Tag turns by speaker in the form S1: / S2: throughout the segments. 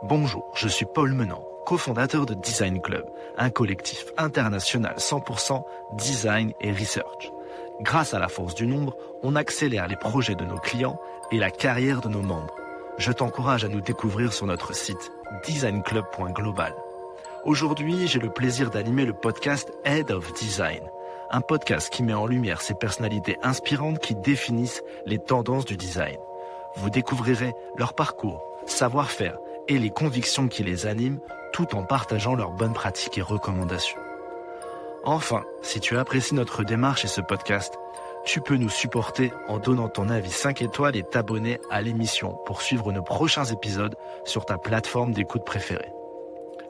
S1: Bonjour, je suis Paul Menant, cofondateur de Design Club, un collectif international 100% design et research. Grâce à la force du nombre, on accélère les projets de nos clients et la carrière de nos membres. Je t'encourage à nous découvrir sur notre site designclub.global. Aujourd'hui, j'ai le plaisir d'animer le podcast Head of Design, un podcast qui met en lumière ces personnalités inspirantes qui définissent les tendances du design. Vous découvrirez leur parcours, savoir-faire et les convictions qui les animent, tout en partageant leurs bonnes pratiques et recommandations. Enfin, si tu apprécies notre démarche et ce podcast, tu peux nous supporter en donnant ton avis 5 étoiles et t'abonner à l'émission pour suivre nos prochains épisodes sur ta plateforme d'écoute préférée.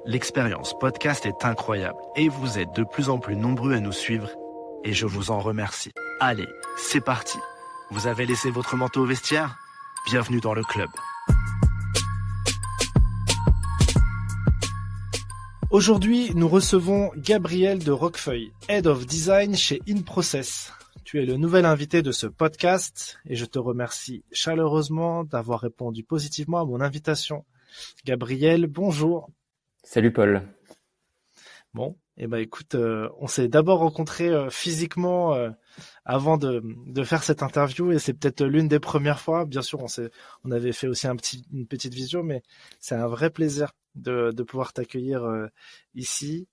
S1: L'expérience podcast est incroyable et vous êtes de plus en plus nombreux à nous suivre et je vous en remercie. Allez, c'est parti. Vous avez laissé votre manteau au vestiaire ? Bienvenue dans le club. Aujourd'hui, nous recevons Gabriel de Roquefeuille, Head of Design chez InProcess. Tu es le nouvel invité de ce podcast et je te remercie chaleureusement d'avoir répondu positivement à mon invitation. Gabriel, bonjour.
S2: Salut Paul.
S1: Bon, écoute, on s'est d'abord rencontrés physiquement avant de faire cette interview et c'est peut-être l'une des premières fois. Bien sûr, on avait fait aussi une petite visio, mais c'est un vrai plaisir de pouvoir t'accueillir ici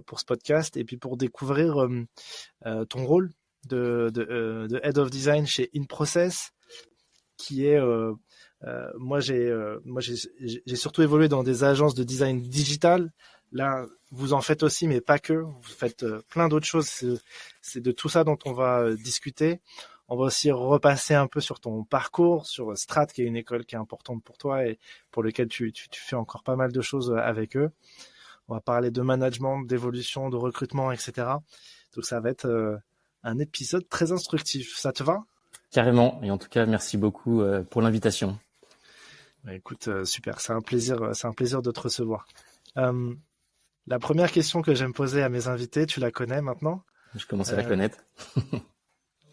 S1: pour ce podcast et puis pour découvrir ton rôle de Head of Design chez InProcess, qui est moi j'ai surtout évolué dans des agences de design digital. Là, vous en faites aussi, mais pas que. Vous faites plein d'autres choses. C'est de tout ça dont on va discuter. On va aussi repasser un peu sur ton parcours, sur Strat, qui est une école qui est importante pour toi et pour laquelle tu fais encore pas mal de choses avec eux. On va parler de management, d'évolution, de recrutement, etc. Donc ça va être un épisode très instructif. Ça te va ?
S2: Carrément. Et en tout cas, merci beaucoup pour l'invitation.
S1: Écoute, super. C'est un plaisir de te recevoir. La première question que j'aime poser à mes invités, tu la connais maintenant ?
S2: Je commence à la connaître.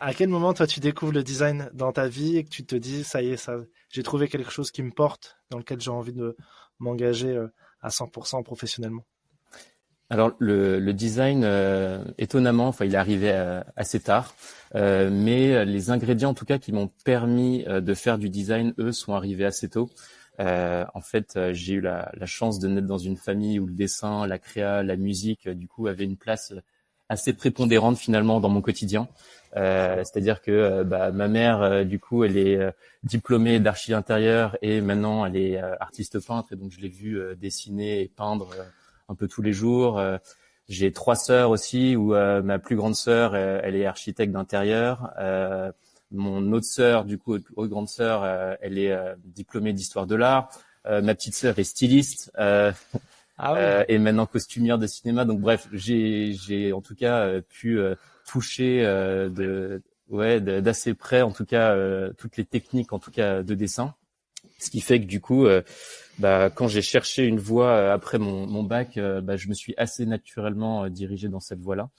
S1: À quel moment, toi, tu découvres le design dans ta vie et que tu te dis, ça y est, j'ai trouvé quelque chose qui me porte, dans lequel j'ai envie de m'engager à 100% professionnellement ?
S2: Alors, le design, étonnamment, il est arrivé assez tard, mais les ingrédients, en tout cas, qui m'ont permis de faire du design, eux, sont arrivés assez tôt. En fait, j'ai eu la chance de naître dans une famille où le dessin, la créa, la musique, du coup, avaient une place assez prépondérante finalement dans mon quotidien. C'est-à-dire que ma mère, du coup, elle est diplômée d'archi intérieur et maintenant elle est artiste peintre et donc je l'ai vue dessiner et peindre un peu tous les jours. J'ai 3 sœurs aussi où ma plus grande sœur, elle est architecte d'intérieur. Mon autre sœur, du coup, autre grande sœur, elle est diplômée d'histoire de l'art. Ma petite sœur est styliste et maintenant costumière de cinéma. Donc bref, j'ai en tout cas pu toucher d'assez près, en tout cas, toutes les techniques, en tout cas, de dessin. Ce qui fait que du coup, quand j'ai cherché une voie après mon bac, je me suis assez naturellement dirigé dans cette voie-là.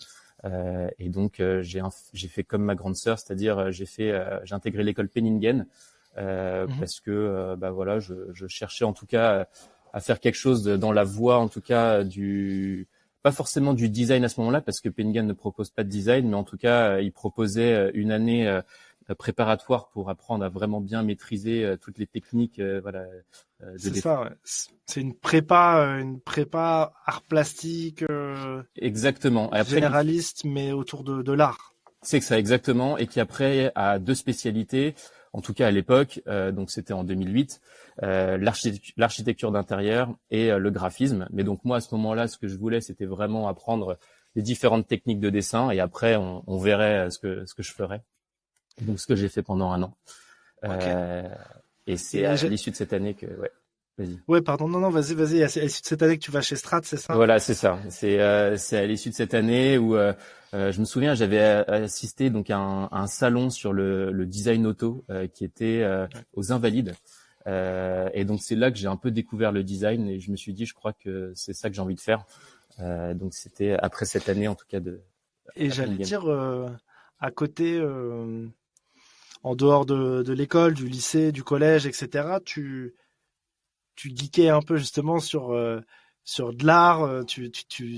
S2: Et donc j'ai fait comme ma grande sœur, c'est-à-dire j'ai intégré l'école Penningen parce que je cherchais en tout cas à faire quelque chose dans la voie en tout cas pas forcément du design à ce moment-là parce que Penningen ne propose pas de design, mais en tout cas il proposait une année préparatoire pour apprendre à vraiment bien maîtriser toutes les techniques
S1: c'est ça, ouais. C'est une prépa art plastique
S2: exactement. Et après,
S1: généraliste mais autour de l'art.
S2: C'est que ça exactement et qui après a 2 spécialités, en tout cas à l'époque, donc c'était en 2008, l'architecture d'intérieur et le graphisme. Mais donc moi à ce moment-là, ce que je voulais, c'était vraiment apprendre les différentes techniques de dessin et après on verrait ce que je ferais. Donc ce que j'ai fait pendant 1 an. Et c'est à l'issue de cette année que vas-y.
S1: Ouais, pardon. Non, vas-y. À l'issue de cette année que tu vas chez Strat, c'est ça ?
S2: Voilà, c'est ça. C'est à l'issue de cette année où je me souviens, j'avais assisté donc à un salon sur le design auto qui était aux Invalides. Et donc c'est là que j'ai un peu découvert le design et je me suis dit, je crois que c'est ça que j'ai envie de faire. Donc c'était après cette année en tout cas de.
S1: Et j'allais dire à côté. En dehors de l'école, du lycée, du collège, etc.,
S3: tu geekais un peu justement sur de l'art, tu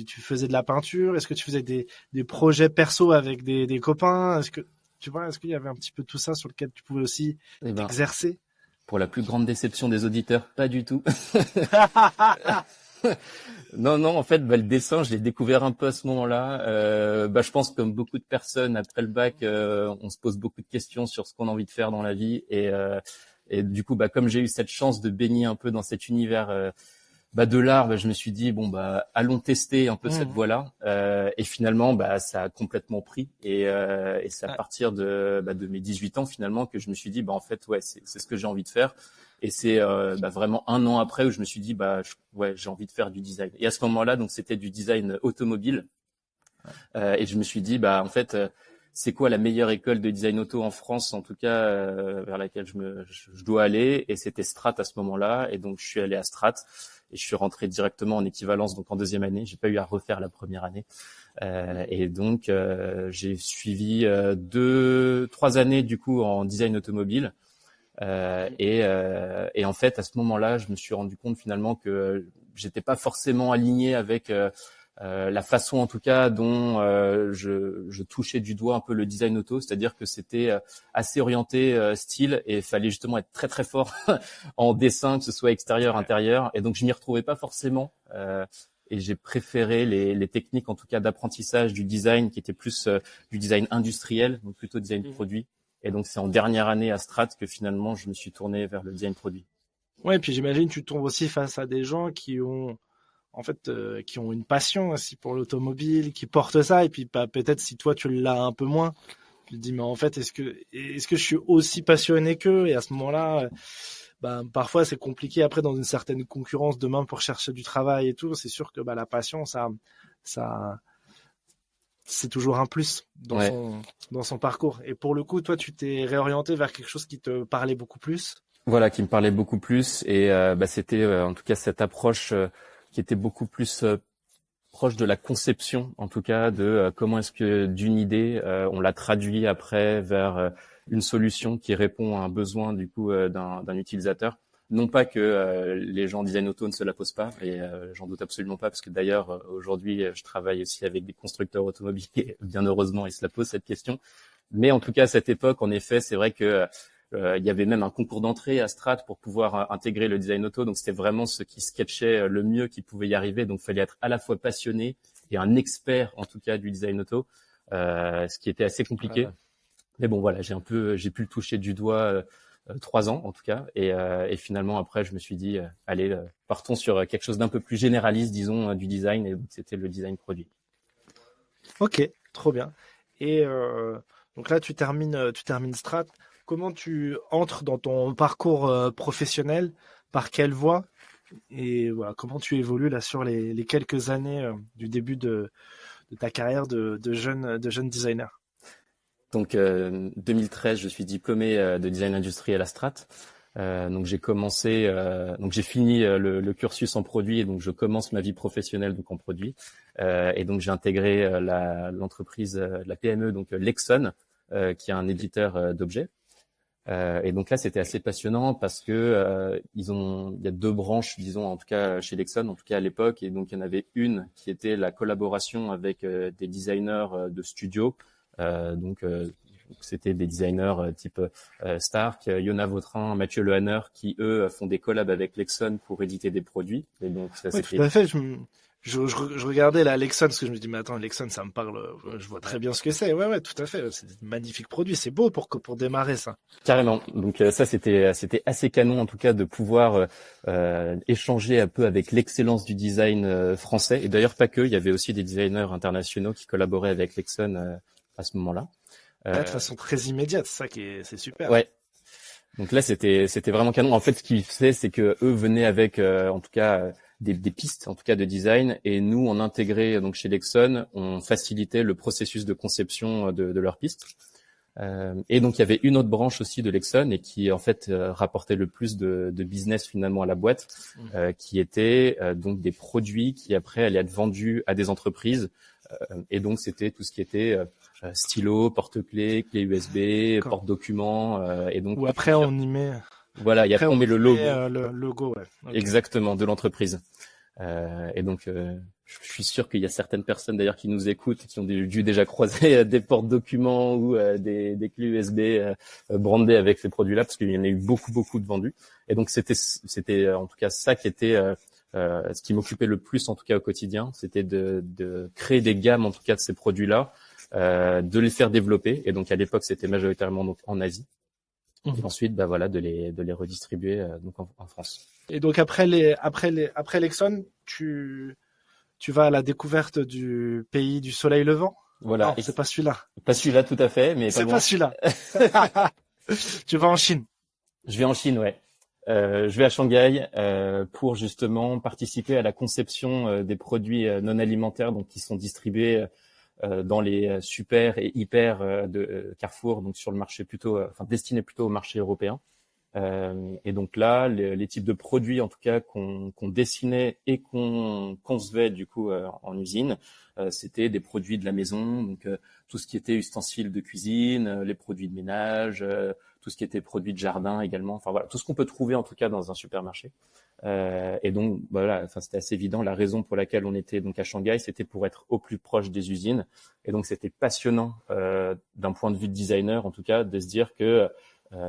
S3: faisais de la peinture. Est-ce que tu faisais des projets perso avec des copains? Est-ce qu'il y avait un petit peu tout ça sur lequel tu pouvais aussi
S2: Eh ben,
S3: t'exercer?
S2: pour la plus grande déception des auditeurs, pas du tout. Non, non, en fait, le dessin, je l'ai découvert un peu à ce moment-là. Je pense comme beaucoup de personnes après le bac, on se pose beaucoup de questions sur ce qu'on a envie de faire dans la vie, et du coup, comme j'ai eu cette chance de baigner un peu dans cet univers de l'art, je me suis dit allons tester un peu cette voie-là, et finalement, ça a complètement pris, et c'est à partir de mes 18 ans finalement que je me suis dit en fait ouais, c'est ce que j'ai envie de faire. Et c'est vraiment un an après où je me suis dit j'ai envie de faire du design. Et à ce moment-là, donc c'était du design automobile. Et je me suis dit en fait c'est quoi la meilleure école de design auto en France, en tout cas vers laquelle je dois aller. Et c'était Strat à ce moment-là. Et donc je suis allé à Strat et je suis rentré directement en équivalence, donc en deuxième année. J'ai pas eu à refaire la première année. Et donc j'ai suivi 2-3 années du coup en design automobile. Et en fait, à ce moment-là, je me suis rendu compte finalement que j'étais pas forcément aligné avec la façon, en tout cas, dont je touchais du doigt un peu le design auto, c'est-à-dire que c'était assez orienté style, et il fallait justement être très très fort en dessin, que ce soit extérieur, intérieur, et donc je m'y retrouvais pas forcément. Et j'ai préféré les techniques, en tout cas, d'apprentissage du design, qui étaient plus du design industriel, donc plutôt design produit. Et donc, c'est en dernière année à Strat que finalement, je me suis tourné vers le design produit.
S3: Ouais, et puis j'imagine tu tombes aussi face à des gens qui ont qui ont une passion aussi pour l'automobile, qui portent ça, et puis peut-être si toi tu l'as un peu moins, tu te dis mais en fait est-ce que je suis aussi passionné qu'eux? Et à ce moment-là, parfois c'est compliqué après dans une certaine concurrence demain pour chercher du travail et tout. C'est sûr que la passion ça c'est toujours un plus dans son parcours. Et pour le coup, toi, tu t'es réorienté vers quelque chose qui te parlait beaucoup plus.
S2: Voilà, qui me parlait beaucoup plus. Et c'était en tout cas cette approche qui était beaucoup plus proche de la conception, en tout cas, de comment est-ce que d'une idée, on la traduit après vers une solution qui répond à un besoin du coup d'un utilisateur. Non pas que les gens design auto ne se la posent pas, et j'en doute absolument pas, parce que d'ailleurs aujourd'hui je travaille aussi avec des constructeurs automobiles, et bien heureusement ils se la posent cette question. Mais en tout cas à cette époque, en effet, c'est vrai que il y avait même un concours d'entrée à Strat pour pouvoir intégrer le design auto, donc c'était vraiment ce qui sketchait le mieux qui pouvait y arriver. Donc il fallait être à la fois passionné et un expert en tout cas du design auto, ce qui était assez compliqué. Mais bon voilà, j'ai pu le toucher du doigt 3 ans en tout cas, et finalement après je me suis dit allez, partons sur quelque chose d'un peu plus généraliste, disons, du design, et donc c'était le design produit.
S3: Ok, trop bien. Et donc là tu termines Strat. Comment tu entres dans ton parcours professionnel? Par quelle voie? Et voilà, comment tu évolues là sur les quelques années du début de ta carrière de jeune designer?
S2: Donc 2013, je suis diplômé de design industriel à Strat. Donc j'ai commencé, donc j'ai fini le cursus en produit, et donc je commence ma vie professionnelle donc en produit. Et donc j'ai intégré l'entreprise, la PME, donc Lexon, qui est un éditeur d'objets. Et donc là, c'était assez passionnant parce que il y a 2 branches, disons, en tout cas chez Lexon, en tout cas à l'époque. Et donc il y en avait une qui était la collaboration avec des designers de studio. Donc c'était des designers type Stark, Yona Vautrin, Mathieu Lehanner, qui eux font des collabs avec Lexon pour éditer des produits. Et donc ça,
S3: Oui, tout à fait. Je regardais la Lexon, parce que je me dis mais attends, Lexon, ça me parle, je vois très bien ce que c'est. Ouais, tout à fait. C'est un magnifique produit. C'est beau pour démarrer ça.
S2: Carrément. Donc ça, c'était assez canon en tout cas de pouvoir échanger un peu avec l'excellence du design français. Et d'ailleurs pas que, il y avait aussi des designers internationaux qui collaboraient avec Lexon à ce moment-là.
S3: De façon très immédiate, c'est super.
S2: Ouais. Donc là, c'était vraiment canon. En fait, ce qu'ils faisaient, c'est que eux venaient avec, en tout cas, des pistes, en tout cas de design, et nous, on intégrait donc chez Lexon, on facilitait le processus de conception de leurs pistes. Et donc il y avait une autre branche aussi de Lexon, et qui en fait rapportait le plus de business finalement à la boîte, qui était donc des produits qui après allaient être vendus à des entreprises. Et donc c'était tout ce qui était stylo, porte-clés, clé USB, porte-documents, et donc
S3: ou après on y met
S2: Voilà, et après on met le logo.
S3: Le logo, ouais. Okay.
S2: Exactement, de l'entreprise. Et donc, je suis sûr qu'il y a certaines personnes d'ailleurs qui nous écoutent, qui ont dû déjà croiser des porte-documents ou des clés USB brandées avec ces produits-là, parce qu'il y en a eu beaucoup de vendus. Et donc c'était en tout cas ça qui était ce qui m'occupait le plus en tout cas au quotidien, c'était de créer des gammes en tout cas de ces produits-là, de les faire développer. Et donc à l'époque c'était majoritairement donc en Asie. Et ensuite voilà de les redistribuer donc en France.
S3: Et donc après l'Exxon, tu vas à la découverte du pays du soleil levant.
S2: Voilà.
S3: Non, c'est pas celui-là.
S2: Pas celui-là tout à fait, mais
S3: c'est pas celui-là. Tu vas en Chine.
S2: Je vais en Chine, ouais. Je vais à Shanghai pour justement participer à la conception des produits non alimentaires, donc qui sont distribués dans les super et hyper de Carrefour, donc sur le marché plutôt, destiné plutôt au marché européen. Et donc là, les types de produits, en tout cas, qu'on dessinait et qu'on concevait du coup en usine, c'était des produits de la maison, donc tout ce qui était ustensiles de cuisine, les produits de ménage, tout ce qui était produits de jardin également. Enfin voilà, tout ce qu'on peut trouver en tout cas dans un supermarché. Et donc voilà, c'était assez évident. La raison pour laquelle on était donc à Shanghai, c'était pour être au plus proche des usines. Et donc c'était passionnant d'un point de vue de designer, en tout cas, de se dire que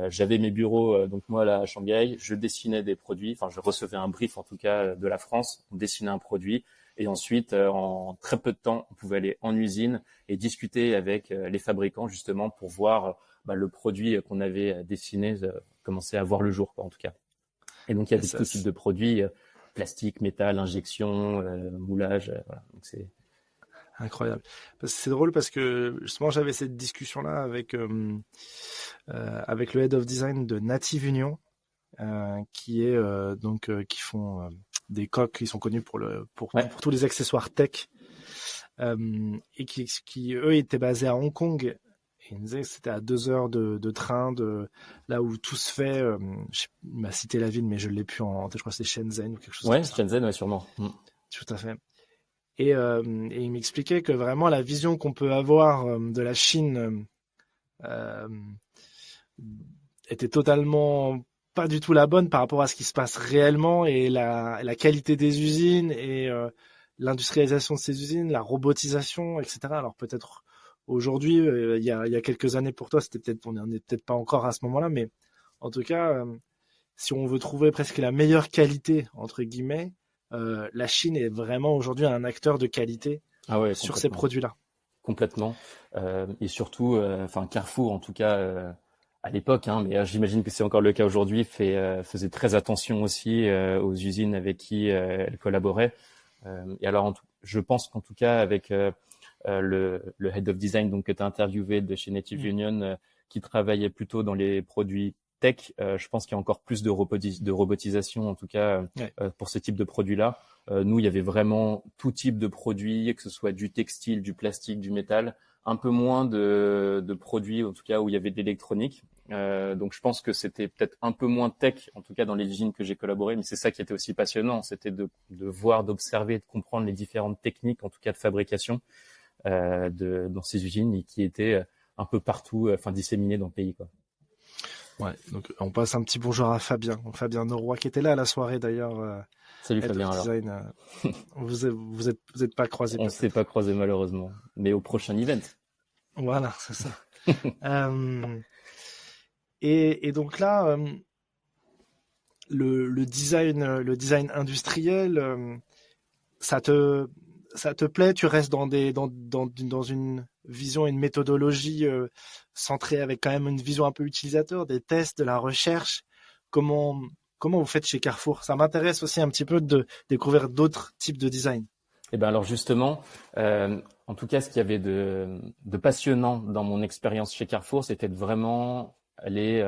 S2: j'avais mes bureaux, donc moi là à Shanghai, je dessinais des produits, je recevais un brief en tout cas de la France, on dessinait un produit et ensuite en très peu de temps, on pouvait aller en usine et discuter avec les fabricants justement pour voir le produit qu'on avait dessiné commencer à voir le jour quoi, en tout cas. Et donc il y avait tout type de produits, plastique, métal, injection, moulage, voilà. Donc c'est
S3: incroyable. C'est drôle parce que justement j'avais cette discussion là avec le head of design de Native Union, qui est qui font des coques qui sont connus pour tous les accessoires tech, et qui eux étaient basés à Hong Kong. Et il me disait que c'était à 2 heures de train de là où tout se fait. Il m'a cité la ville, mais je l'ai plus en tête. Je crois que c'est Shenzhen ou quelque chose comme ça.
S2: Ouais, Shenzhen, ouais, sûrement.
S3: Tout à fait. Et il m'expliquait que vraiment la vision qu'on peut avoir de la Chine était totalement pas du tout la bonne par rapport à ce qui se passe réellement et la qualité des usines et l'industrialisation de ces usines, la robotisation, etc. Alors peut-être aujourd'hui, il y a quelques années pour toi, on n'est peut-être pas encore à ce moment-là, mais en tout cas, si on veut trouver presque la meilleure qualité entre guillemets, la Chine est vraiment aujourd'hui un acteur de qualité sur ces produits-là.
S2: Complètement. Et surtout, Carrefour, en tout cas, à l'époque, mais j'imagine que c'est encore le cas aujourd'hui, faisait très attention aussi aux usines avec qui elle collaborait. Et alors, je pense qu'en tout cas, avec le head of design donc que tu as interviewé de chez Native Union, qui travaillait plutôt dans les produits tech, je pense qu'il y a encore plus de robotisation en tout cas pour ce type de produits-là. Nous, il y avait vraiment tout type de produits, que ce soit du textile, du plastique, du métal, un peu moins de produits en tout cas où il y avait de l'électronique. Donc je pense que c'était peut-être un peu moins tech en tout cas dans les usines que j'ai collaboré, mais c'est ça qui était aussi passionnant, c'était de voir, d'observer, de comprendre les différentes techniques en tout cas de fabrication dans ces usines et qui étaient un peu partout, disséminées dans le pays quoi.
S3: Ouais, donc on passe un petit bonjour à Fabien Noroy qui était là à la soirée d'ailleurs.
S2: Salut Fabien.
S3: Design, vous êtes pas croisés.
S2: On s'est pas croisés malheureusement, mais au prochain event.
S3: Voilà, c'est ça. Et donc là, le design industriel, ça te plaît? Tu restes dans une vision, une méthodologie centrée avec quand même une vision un peu utilisateur, des tests, de la recherche. Comment vous faites chez Carrefour? Ça m'intéresse aussi un petit peu de découvrir d'autres types de design.
S2: Eh ben alors justement, en tout cas, ce qu'il y avait de passionnant dans mon expérience chez Carrefour, c'était de vraiment aller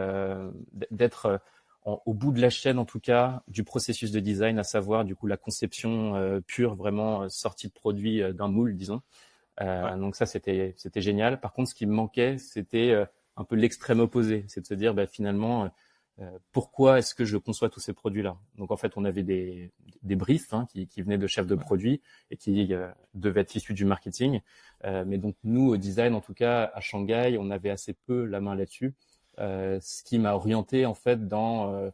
S2: d'être au bout de la chaîne, en tout cas, du processus de design, à savoir du coup la conception pure, vraiment sortie de produit d'un moule, disons. Donc ça, c'était génial. Par contre, ce qui me manquait, c'était un peu l'extrême opposé, c'est de se dire finalement pourquoi est-ce que je conçois tous ces produits-là. Donc en fait, on avait des briefs qui venaient de chefs de produits et qui devaient être issus du marketing. Mais donc nous, au design, en tout cas à Shanghai, on avait assez peu la main là-dessus. ce qui m'a orienté en fait dans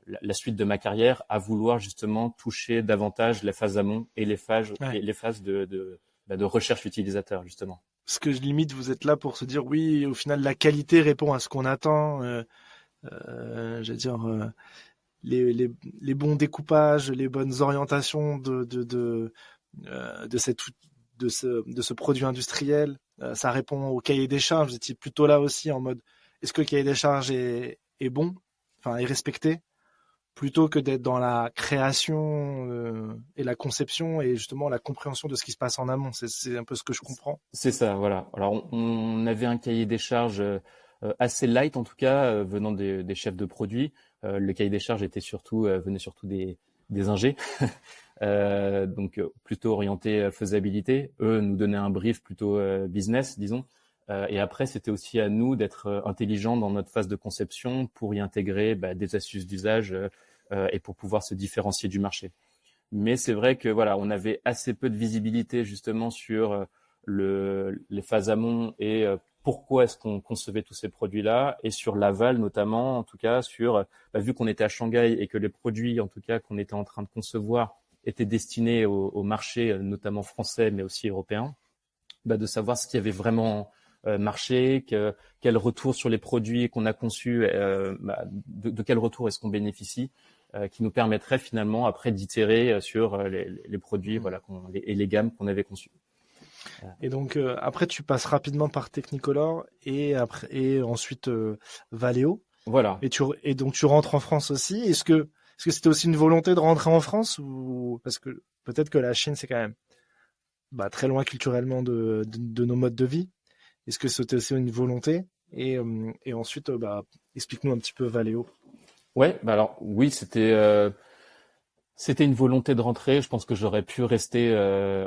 S2: la suite de ma carrière à vouloir justement toucher davantage les phases amont et les phases de recherche utilisateur justement.
S3: Parce que limite, vous êtes là pour se dire oui, au final, la qualité répond à ce qu'on attend. Je veux dire, les bons découpages, les bonnes orientations de ce produit industriel, ça répond au cahier des charges. Vous étiez plutôt là aussi en mode, est-ce que le cahier des charges est bon, enfin est respecté, plutôt que d'être dans la création et la conception et justement la compréhension de ce qui se passe en amont. C'est un peu ce que je comprends.
S2: C'est ça, voilà. Alors on avait un cahier des charges assez light en tout cas, venant des chefs de produits. Le cahier des charges venait surtout des ingés, donc plutôt orienté faisabilité. Eux nous donnaient un brief plutôt business, disons. Et après, c'était aussi à nous d'être intelligents dans notre phase de conception pour y intégrer des astuces d'usage et pour pouvoir se différencier du marché. Mais c'est vrai que voilà, on avait assez peu de visibilité justement sur les phases amont et pourquoi est-ce qu'on concevait tous ces produits-là, et sur l'aval notamment, en tout cas sur vu qu'on était à Shanghai et que les produits en tout cas qu'on était en train de concevoir étaient destinés au marché notamment français mais aussi européen, de savoir ce qui avait vraiment marché, quel retour sur les produits qu'on a conçus, de quel retour est-ce qu'on bénéficie, qui nous permettrait finalement après d'itérer sur les produits et les gammes qu'on avait conçues.
S3: Et donc après tu passes rapidement par Technicolor et ensuite Valeo.
S2: Voilà.
S3: Et donc tu rentres en France aussi. Est-ce que c'était aussi une volonté de rentrer en France, ou parce que peut-être que la Chine c'est quand même très loin culturellement de nos modes de vie. Est-ce que c'était aussi une volonté? Et ensuite explique-nous un petit peu Valeo.
S2: Ouais, alors oui, c'était une volonté de rentrer. Je pense que j'aurais pu rester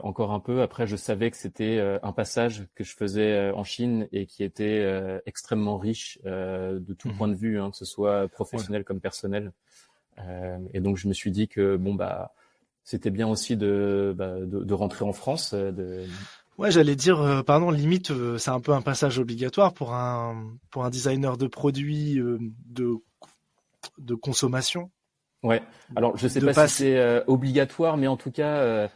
S2: encore un peu. Après, je savais que c'était un passage que je faisais en Chine et qui était extrêmement riche de tout point de vue, que ce soit professionnel comme personnel. Et donc, je me suis dit que c'était bien aussi de rentrer en France.
S3: Ouais, j'allais dire, pardon, limite, c'est un peu un passage obligatoire pour un designer de produits de consommation.
S2: Ouais. Alors, je sais pas si c'est obligatoire, mais en tout cas,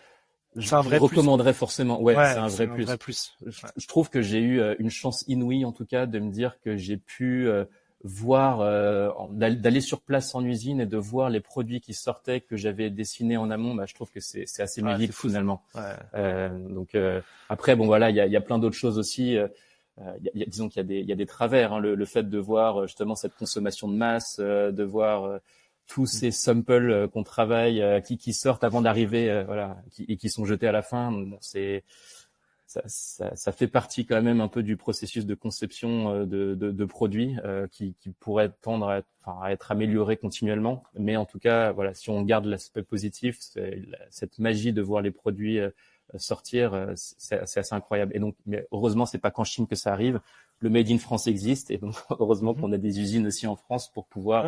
S2: je recommanderais forcément. Ouais, c'est un vrai plus. Je trouve que j'ai eu une chance inouïe, en tout cas, de me dire que j'ai pu voir, d'aller sur place en usine et de voir les produits qui sortaient que j'avais dessinés en amont. Je trouve que c'est assez magique finalement. Ouais. Donc après, bon voilà, il y a plein d'autres choses aussi. Disons qu'il y a des travers, le fait de voir justement cette consommation de masse, de voir tous ces samples qu'on travaille, qui sortent avant d'arriver, et qui sont jetés à la fin. Bon, ça fait partie quand même un peu du processus de conception de produits qui pourrait tendre à être amélioré continuellement. Mais en tout cas, voilà, si on garde l'aspect positif, cette magie de voir les produits sortir, c'est assez incroyable. Et donc, mais heureusement, c'est pas qu'en Chine que ça arrive. Le Made in France existe, et donc heureusement qu'on a des usines aussi en France pour pouvoir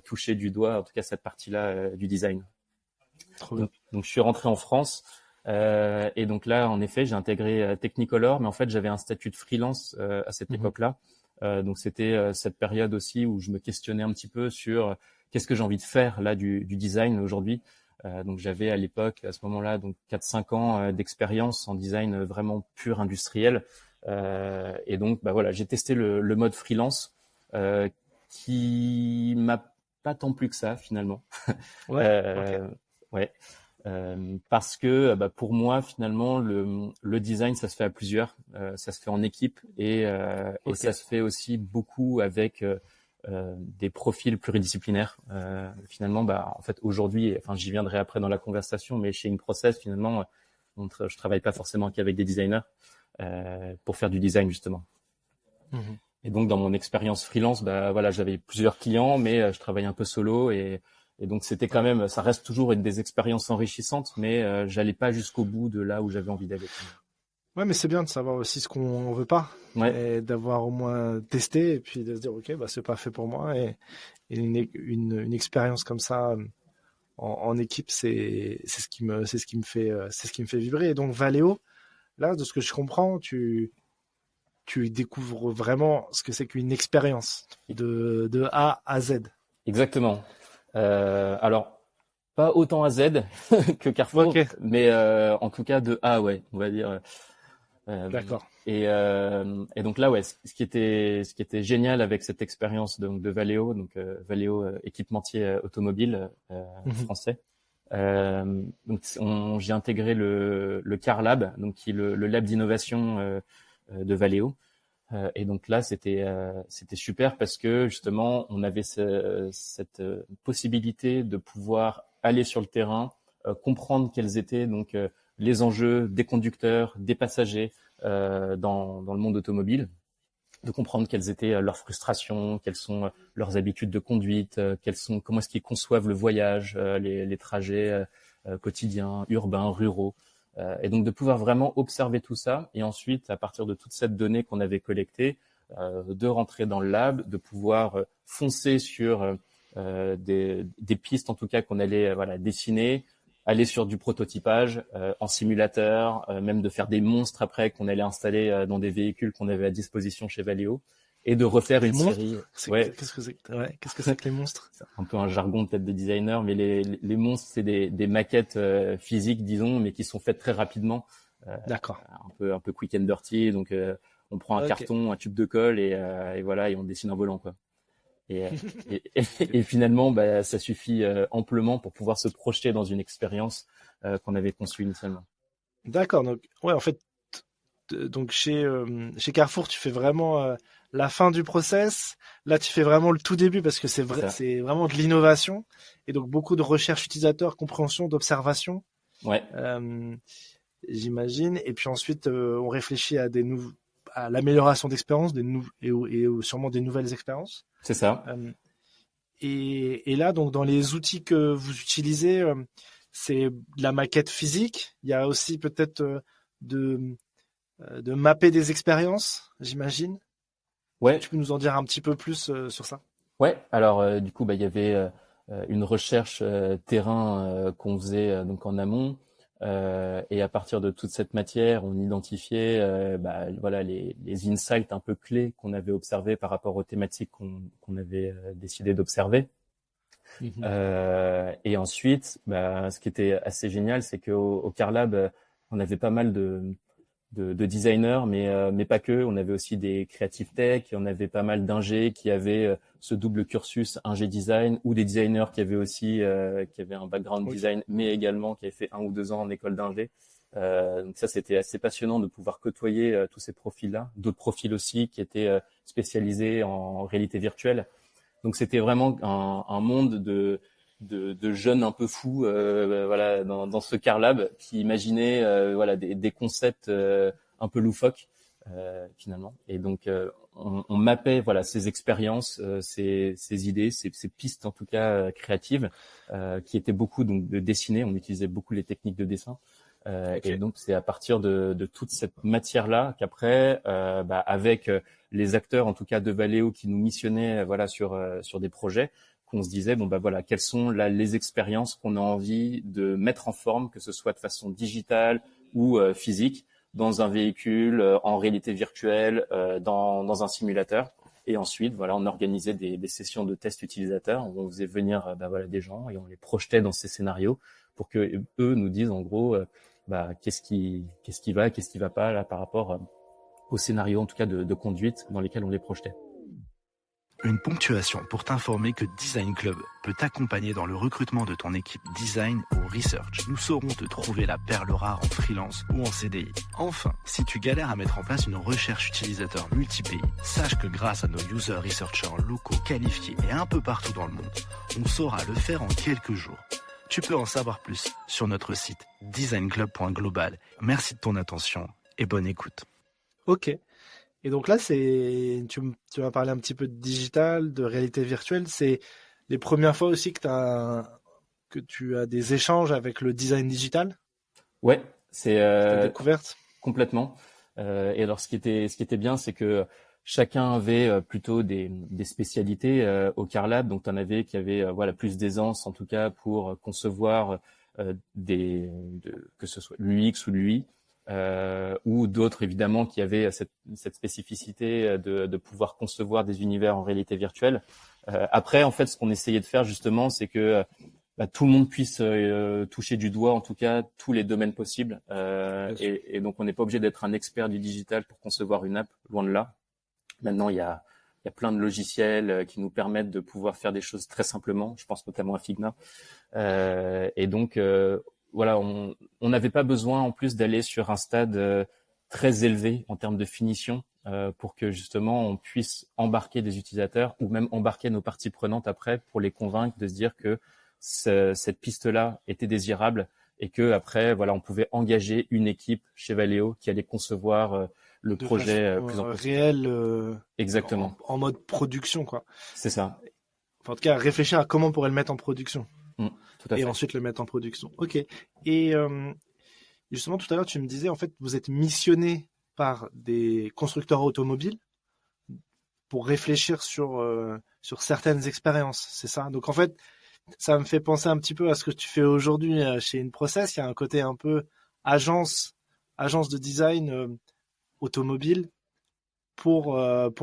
S2: toucher du doigt, en tout cas cette partie-là du design. Donc je suis rentré en France, et donc là, en effet, j'ai intégré Technicolor, mais en fait, j'avais un statut de freelance à cette époque-là. Donc c'était cette période aussi où je me questionnais un petit peu sur qu'est-ce que j'ai envie de faire là du design aujourd'hui. Donc j'avais à l'époque, à ce moment-là, donc 4-5 ans d'expérience en design vraiment pur industriel. Et donc, voilà, j'ai testé le mode freelance qui m'a pas tant plu que ça finalement. Ouais. Parce que pour moi finalement le design ça se fait à plusieurs, ça se fait en équipe et ça se fait aussi beaucoup avec des profils pluridisciplinaires. Finalement, en fait aujourd'hui, j'y viendrai après dans la conversation, mais chez InProcess finalement, je travaille pas forcément qu'avec des designers. Pour faire du design justement. Et donc dans mon expérience freelance, j'avais plusieurs clients, mais je travaillais un peu solo et donc c'était quand même, ça reste toujours une des expériences enrichissantes, mais j'allais pas jusqu'au bout de là où j'avais envie d'aller.
S3: Ouais, mais c'est bien de savoir aussi ce qu'on veut pas, et d'avoir au moins testé et puis de se dire ok, c'est pas fait pour moi, et une expérience comme ça en équipe, c'est ce qui me fait vibrer. Et donc Valeo, là, de ce que je comprends, tu tu découvres vraiment ce que c'est qu'une expérience de A à Z.
S2: Exactement. Alors, pas autant à Z que Carrefour,
S3: Ok.
S2: mais en tout cas de A, ouais, on va dire.
S3: D'accord.
S2: Et donc là, ouais, ce qui était génial avec cette expérience de Valeo, donc Valeo équipementier automobile français. Donc j'ai intégré le Car Lab, donc qui est le lab d'innovation de Valeo. Et donc là, c'était super parce que justement, on avait cette possibilité de pouvoir aller sur le terrain, comprendre quels étaient donc les enjeux des conducteurs, des passagers dans le monde automobile, de comprendre quelles étaient leurs frustrations, quelles sont leurs habitudes de conduite, comment est-ce qu'ils conçoivent le voyage, les trajets quotidiens, urbains, ruraux. Et donc de pouvoir vraiment observer tout ça et ensuite, à partir de toute cette donnée qu'on avait collectée, de rentrer dans le lab, de pouvoir foncer sur des pistes en tout cas qu'on allait dessiner, aller sur du prototypage en simulateur, même de faire des monstres après qu'on allait installer dans des véhicules qu'on avait à disposition chez Valeo et de refaire
S3: Les
S2: une
S3: monstres,
S2: série. Ouais,
S3: qu'est-ce que c'est? Ouais, qu'est-ce que c'est que les monstres?
S2: c'est un peu un jargon peut-être de designer, mais les monstres, c'est des maquettes physiques, disons, mais qui sont faites très rapidement,
S3: D'accord.
S2: un peu quick and dirty. Donc, on prend un
S3: Ok.
S2: carton, un tube de colle et voilà, et on dessine un volant, quoi. Et, et finalement, bah, ça suffit amplement pour pouvoir se projeter dans une expérience qu'on avait conçue initialement.
S3: D'accord. Donc, ouais, en fait, donc chez Carrefour, tu fais vraiment la fin du process. Là, tu fais vraiment le tout début parce que
S2: C'est ça.
S3: c'est vraiment de l'innovation et donc beaucoup de recherche utilisateur, compréhension, d'observation,
S2: Ouais,
S3: euh, j'imagine. Et puis ensuite, on réfléchit à l'amélioration d'expériences, sûrement des nouvelles expériences.
S2: c'est ça.
S3: Euh, et là, donc dans les outils que vous utilisez, c'est de la maquette physique. Il y a aussi peut-être de mapper des expériences, j'imagine. Est-ce que
S2: Ouais,
S3: tu peux nous en dire un petit peu plus sur ça?
S2: ouais. Alors, du coup, bah, il y avait une recherche terrain qu'on faisait donc en amont. Et à partir de toute cette matière, on identifiait voilà les insights un peu clés qu'on avait observés par rapport aux thématiques qu'on avait décidé d'observer.
S3: Mhm.
S2: Et ensuite, bah, ce qui était assez génial, c'est qu'au Carlab, on avait pas mal de designers, mais pas que. On avait aussi des creative tech, et on avait pas mal d'ingés qui avaient ce double cursus ingé design ou des designers qui avaient un background
S3: Ok.
S2: design, mais également qui avaient fait 1 ou 2 ans en école d'ingé. Donc ça, c'était assez passionnant de pouvoir côtoyer tous ces profils-là, d'autres profils aussi qui étaient spécialisés en réalité virtuelle. Donc c'était vraiment un monde de jeunes un peu fous, voilà, dans ce Car Lab, qui imaginaient voilà des concepts un peu loufoques finalement. Et donc on mappait voilà ces expériences, ces idées, ces pistes en tout cas créatives, qui étaient beaucoup donc de dessiner. On utilisait beaucoup les techniques de dessin. Et
S3: Ok.
S2: donc c'est à partir de toute cette matière-là qu'après, avec les acteurs en tout cas de Valeo qui nous missionnaient voilà sur des projets, qu'on se disait bon bah voilà quelles sont là les expériences qu'on a envie de mettre en forme, que ce soit de façon digitale ou physique, dans un véhicule, en réalité virtuelle, dans un simulateur. Et ensuite voilà on organisait des sessions de tests utilisateurs où on faisait venir voilà des gens et on les projetait dans ces scénarios pour que eux nous disent en gros qu'est-ce qui va pas là par rapport au scénario en tout cas de conduite dans lesquels on les projetait.
S1: Une ponctuation pour t'informer que Design Club peut t'accompagner dans le recrutement de ton équipe design ou research. Nous saurons te trouver la perle rare en freelance ou en CDI. Enfin, si tu galères à mettre en place une recherche utilisateur multi-pays, sache que grâce à nos user researchers locaux qualifiés et un peu partout dans le monde, on saura le faire en quelques jours. Tu peux en savoir plus sur notre site designclub.global. Merci de ton attention et bonne écoute.
S3: Ok. Et donc là, tu m'as parlé un petit peu de digital, de réalité virtuelle. C'est les premières fois aussi que tu as des échanges avec le design digital,
S2: Ouais, c'est
S3: ta découverte.
S2: complètement. Et alors ce qui était bien, c'est que chacun avait plutôt des spécialités au Car Lab. Donc tu en avais qui avaient voilà plus d'aisance en tout cas pour concevoir que ce soit l'UX ou l'UI. ou d'autres évidemment qui avaient cette spécificité de pouvoir concevoir des univers en réalité virtuelle. Après, en fait, ce qu'on essayait de faire justement, c'est que tout le monde puisse toucher du doigt, en tout cas, tous les domaines possibles. Et donc, on n'est pas obligé d'être un expert du digital pour concevoir une app, loin de là. Maintenant, il y a plein de logiciels qui nous permettent de pouvoir faire des choses très simplement. Je pense notamment à Figma. Et donc, voilà, on n'avait pas besoin en plus d'aller sur un stade très élevé en termes de finition pour que justement on puisse embarquer des utilisateurs ou même embarquer nos parties prenantes après pour les convaincre de se dire que cette piste-là était désirable et que après, voilà, on pouvait engager une équipe chez Valeo qui allait concevoir le projet plus en
S3: réel.
S2: Exactement.
S3: En mode production, quoi.
S2: C'est ça.
S3: Enfin, en tout cas, réfléchir à comment on pourrait le mettre en production.
S2: Tout à fait.
S3: Et ensuite le mettre en production. Ok. Et justement, tout à l'heure, tu me disais, en fait, vous êtes missionné par des constructeurs automobiles pour réfléchir sur certaines expériences. C'est ça. Donc, en fait, ça me fait penser un petit peu à ce que tu fais aujourd'hui chez InProcess. Il y a un côté un peu agence de design automobile pour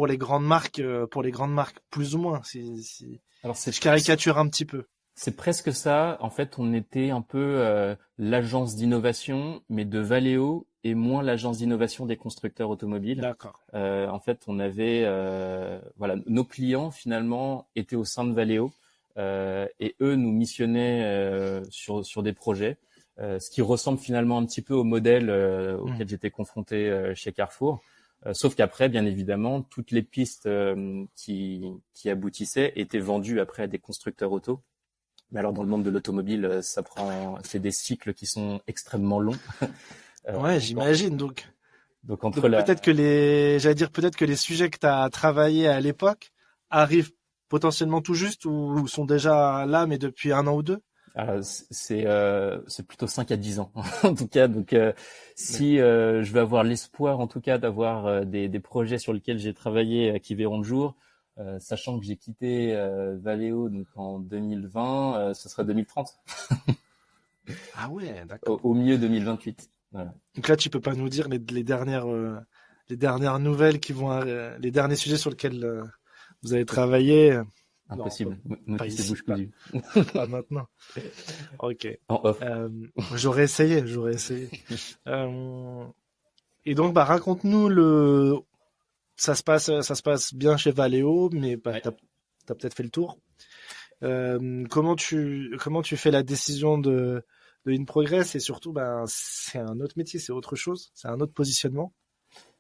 S3: les grandes marques, plus ou moins.
S2: Alors,
S3: je caricature un petit peu.
S2: C'est presque ça. En fait, on était un peu l'agence d'innovation, mais de Valeo et moins l'agence d'innovation des constructeurs automobiles.
S3: D'accord.
S2: En fait, on avait, voilà, nos clients finalement étaient au sein de Valeo et eux nous missionnaient sur des projets, ce qui ressemble finalement un petit peu au modèle auquel j'étais confronté chez Carrefour. Sauf qu'après, bien évidemment, toutes les pistes qui aboutissaient étaient vendues après à des constructeurs auto. Mais alors, dans le monde de l'automobile, c'est des cycles qui sont extrêmement longs.
S3: Ouais, j'imagine. Donc
S2: peut-être
S3: que les sujets que tu as travaillés à l'époque arrivent potentiellement tout juste ou sont déjà là, mais depuis 1 an ou 2?
S2: C'est plutôt 5 à 10 ans, en tout cas. Donc, si je vais avoir l'espoir, en tout cas, d'avoir des projets sur lesquels j'ai travaillé qui verront le jour, sachant que j'ai quitté Valeo donc en 2020, ce sera 2030.
S3: Ah ouais, d'accord.
S2: Au mieux 2028. Voilà.
S3: Donc là, tu peux pas nous dire les dernières nouvelles qui vont, les derniers sujets sur lesquels vous avez travaillé.
S2: Impossible.
S3: Pas ici,
S2: bouche cousue.
S3: Pas maintenant. Ok.
S2: En off.
S3: J'aurais essayé. Et donc, raconte-nous ça se passe bien chez Valeo, mais t'as peut-être fait le tour. Comment tu fais la décision de InProgress et surtout, c'est un autre métier, c'est autre chose, c'est un autre positionnement.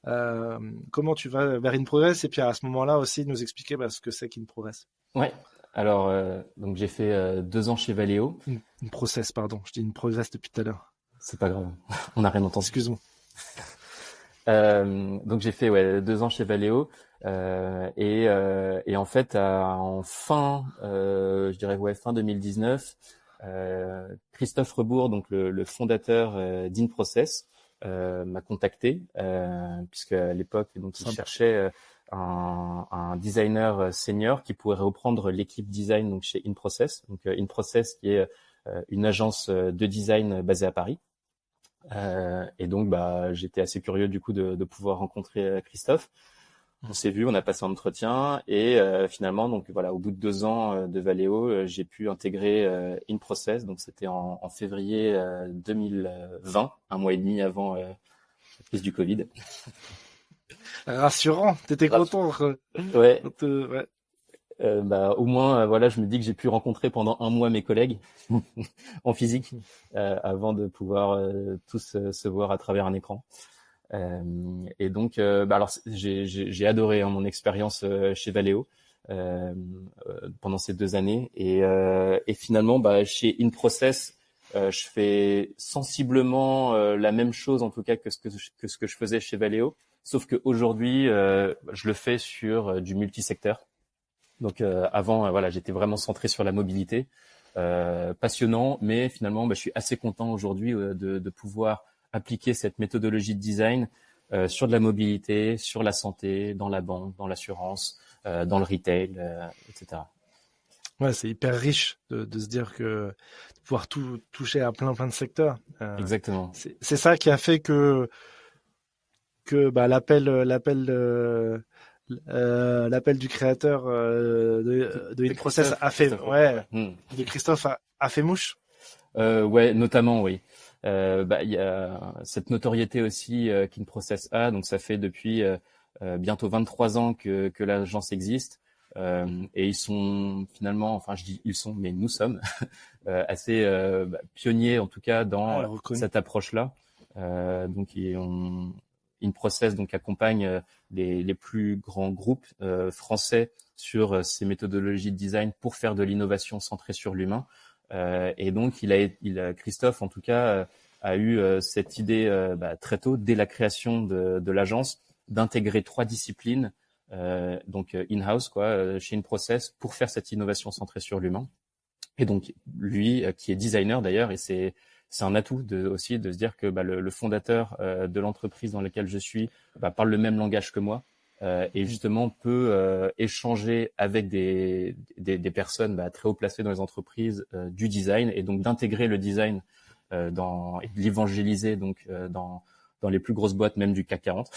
S3: Comment tu vas vers InProgress et puis à ce moment-là aussi nous expliquer ce que c'est qu'InProgress.
S2: Ouais. Alors, donc j'ai fait 2 ans chez Valeo.
S3: InProcess, pardon. Je dis InProgress depuis tout à l'heure.
S2: C'est pas grave. On n'a rien entendu.
S3: Excuse-moi.
S2: Donc j'ai fait 2 ans chez Valeo et en fait en fin je dirais fin 2019 Christophe Rebourg, donc le fondateur d'InProcess, m'a contacté puisque à l'époque donc il cherchait un designer senior qui pourrait reprendre l'équipe design donc chez InProcess. Donc InProcess qui est une agence de design basée à Paris. Et donc j'étais assez curieux du coup de pouvoir rencontrer Christophe. On s'est vu, on a passé un entretien et finalement donc voilà, au bout de 2 ans de Valeo, j'ai pu intégrer InProcess. Donc c'était en février 2020, 1 mois et demi avant la crise du Covid.
S3: Rassurant, t'étais content.
S2: Ouais.
S3: Ouais.
S2: Au moins voilà, je me dis que j'ai pu rencontrer pendant 1 mois mes collègues en physique avant de pouvoir tous se voir à travers un écran. Et donc alors j'ai adoré mon expérience chez Valeo pendant ces 2 années et finalement chez InProcess je fais sensiblement la même chose en tout cas que ce que je faisais chez Valeo, sauf que aujourd'hui je le fais sur du multisecteur. Donc avant voilà, j'étais vraiment centré sur la mobilité, passionnant, mais finalement je suis assez content aujourd'hui de pouvoir appliquer cette méthodologie de design sur de la mobilité, sur la santé, dans la banque, dans l'assurance, dans le retail, etc.
S3: Ouais, c'est hyper riche de se dire que de pouvoir tout toucher à plein de secteurs.
S2: Exactement.
S3: C'est ça qui a fait que bah, l'appel du créateur de In Process a fait
S2: Christophe.
S3: ouais
S2: Hmm.
S3: de Christophe a fait mouche.
S2: Ouais, notamment, oui. Il y a cette notoriété aussi qu'In Process a, donc ça fait depuis bientôt 23 ans que l'agence existe. Et ils sont finalement, enfin je dis ils sont, mais nous sommes assez pionniers en tout cas dans
S3: Reconnu.
S2: cette approche-là. In Process donc accompagne les plus grands groupes français sur ces méthodologies de design pour faire de l'innovation centrée sur l'humain. Et donc Christophe en tout cas a eu cette idée très tôt dès la création de l'agence d'intégrer 3 disciplines donc in-house chez In Process pour faire cette innovation centrée sur l'humain. Et donc lui qui est designer d'ailleurs, et c'est un atout aussi de se dire que le fondateur de l'entreprise dans laquelle je suis parle le même langage que moi et justement peut échanger avec des personnes très haut placées dans les entreprises du design, et donc d'intégrer le design et de l'évangéliser donc dans les plus grosses boîtes même du CAC 40.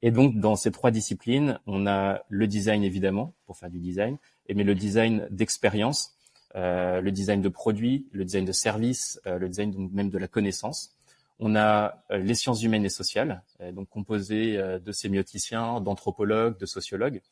S2: Et donc, dans ces 3 disciplines, on a le design, évidemment, pour faire du design, mais le design d'expérience, le design de produits, le design de services, le design donc même de la connaissance. On a les sciences humaines et sociales, donc composées de sémioticiens, d'anthropologues, de sociologues,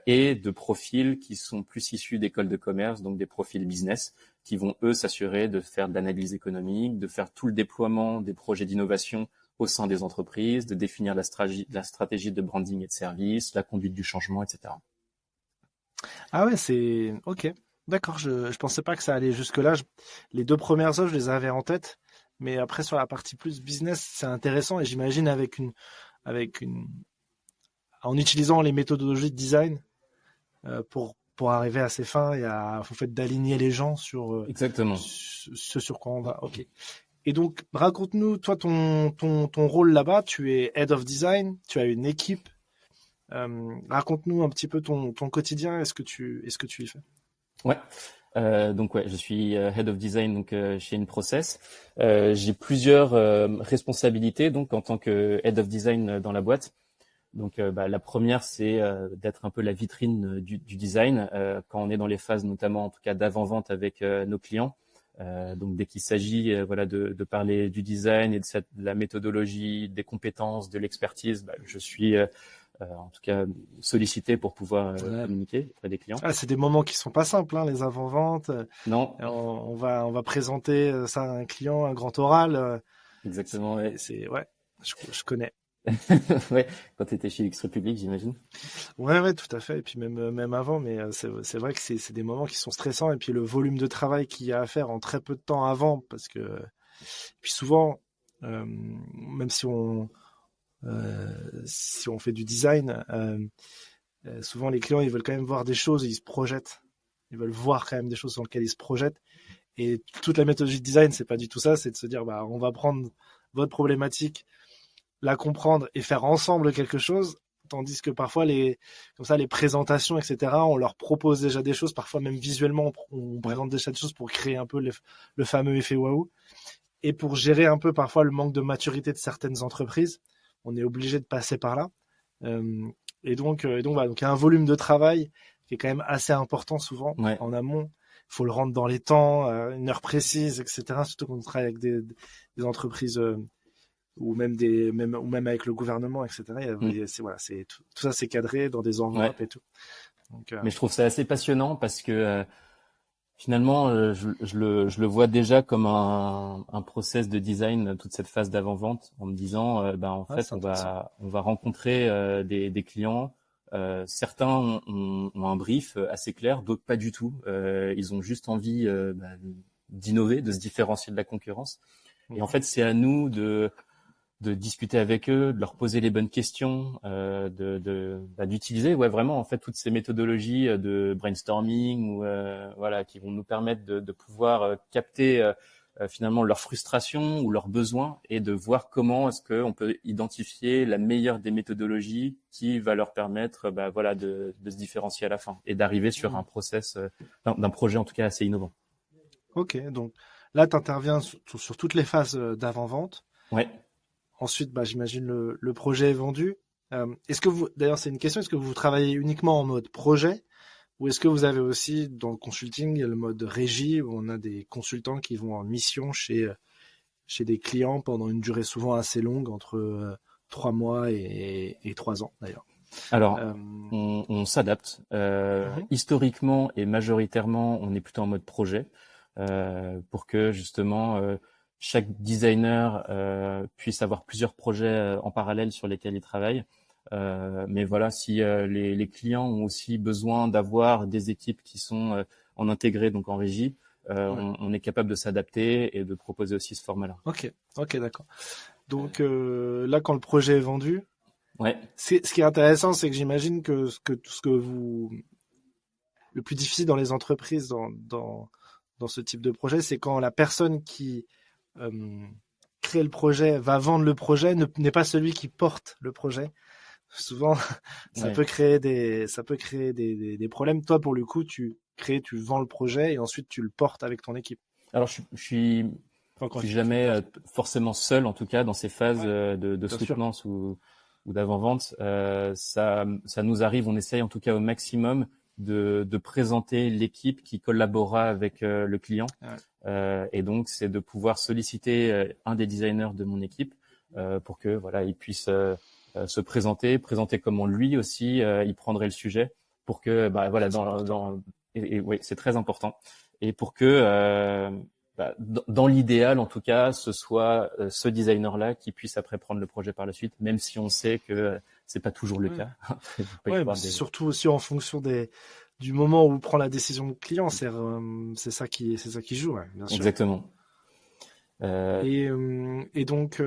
S2: et de profils qui sont plus issus d'écoles de commerce, donc des profils business, qui vont, eux, s'assurer de faire de l'analyse économique, de faire tout le déploiement des projets d'innovation au sein des entreprises, de définir la stratégie de branding et de service, la conduite du changement, etc.
S3: Ah ouais, c'est ok. D'accord, je pensais pas que ça allait jusque-là. Les 2 premières offres, je les avais en tête, mais après sur la partie plus business, c'est intéressant et j'imagine avec une en utilisant les méthodologies de design pour arriver à ces fins, faut fait d'aligner les gens sur
S2: Exactement.
S3: ce sur quoi on va. Ok. Et donc, raconte-nous, toi, ton rôle là-bas. Tu es Head of Design, tu as une équipe. Raconte-nous un petit peu ton quotidien. Est-ce que tu y fais?
S2: Ouais. Je suis Head of Design donc chez In Process. J'ai plusieurs responsabilités donc en tant que Head of Design dans la boîte. Donc la première, c'est d'être un peu la vitrine du design quand on est dans les phases notamment en tout cas d'avant-vente avec nos clients. Donc dès qu'il s'agit de parler du design et de la méthodologie, des compétences, de l'expertise, je suis en tout cas sollicité pour pouvoir communiquer auprès des clients.
S3: Ah, c'est des moments qui sont pas simples, hein, les avant-ventes.
S2: Non.
S3: On va présenter ça à un client, un grand oral.
S2: Exactement.
S3: Je connais.
S2: Ouais, quand tu étais chez X Republic, j'imagine.
S3: Ouais, tout à fait. Et puis même avant, mais c'est vrai que c'est des moments qui sont stressants. Et puis le volume de travail qu'il y a à faire en très peu de temps avant, parce que puis souvent, même si on fait du design, souvent les clients ils veulent quand même voir des choses, ils se projettent. Ils veulent voir quand même des choses sur lesquelles ils se projettent. Et toute la méthodologie de design, c'est pas du tout ça. C'est de se dire, on va prendre votre problématique, la comprendre et faire ensemble quelque chose, tandis que parfois les présentations, etc., on leur propose déjà des choses, parfois même visuellement on présente déjà des choses pour créer un peu le fameux effet waouh, et pour gérer un peu parfois le manque de maturité de certaines entreprises, on est obligé de passer par là, et donc voilà, donc il y a un volume de travail qui est quand même assez important souvent en amont. Il faut le rendre dans les temps, une heure précise, etc., surtout quand on travaille avec des entreprises ou même avec le gouvernement, etc. Tout ça, c'est cadré dans des enveloppes et tout. Donc,
S2: mais je trouve ça assez passionnant parce que finalement, je le vois déjà comme un process de design, toute cette phase d'avant-vente, en me disant, en fait, on va rencontrer des clients. Certains ont un brief assez clair, d'autres pas du tout. Ils ont juste envie d'innover, de se différencier de la concurrence. Et en fait, c'est à nous de discuter avec eux, de leur poser les bonnes questions, d'utiliser vraiment en fait toutes ces méthodologies de brainstorming ou qui vont nous permettre de pouvoir capter finalement leurs frustrations ou leurs besoins et de voir comment est-ce qu'on peut identifier la meilleure des méthodologies qui va leur permettre de se différencier à la fin et d'arriver sur un process d'un projet en tout cas assez innovant.
S3: Ok, donc là tu interviens sur toutes les phases d'avant-vente.
S2: Ouais.
S3: Ensuite, j'imagine le projet est vendu. Est-ce que d'ailleurs c'est une question, est-ce que vous travaillez uniquement en mode projet ou est-ce que vous avez aussi dans le consulting le mode régie où on a des consultants qui vont en mission chez des clients pendant une durée souvent assez longue, entre 3 mois et 3 ans d'ailleurs?
S2: Alors, on s'adapte. Historiquement et majoritairement, on est plutôt en mode projet pour que justement chaque designer puisse avoir plusieurs projets en parallèle sur lesquels il travaille. Mais voilà, si les clients ont aussi besoin d'avoir des équipes qui sont en intégré, donc en régie, on est capable de s'adapter et de proposer aussi ce format-là.
S3: Ok, d'accord. Donc là, quand le projet est vendu, ce qui est intéressant, c'est que j'imagine que le plus difficile dans les entreprises, dans ce type de projet, c'est quand la personne qui crée le projet va vendre le projet n'est pas celui qui porte le projet. Souvent, ça peut créer des problèmes. Toi, pour le coup, tu vends le projet et ensuite tu le portes avec ton équipe.
S2: Alors, je suis jamais forcément seul, en tout cas, dans ces phases de soutenance ou d'avant-vente. Ça nous arrive, on essaye en tout cas au maximum de présenter l'équipe qui collaborera avec le client. Et donc, c'est de pouvoir solliciter un des designers de mon équipe pour que il puisse se présenter comment lui aussi il prendrait le sujet pour que oui, c'est très important et pour que dans l'idéal en tout cas ce soit ce designer là qui puisse après prendre le projet par la suite, même si on sait que c'est pas toujours le cas.
S3: Surtout aussi en fonction du moment où prend la décision le client, c'est ça qui joue, bien sûr.
S2: Exactement.
S3: Et donc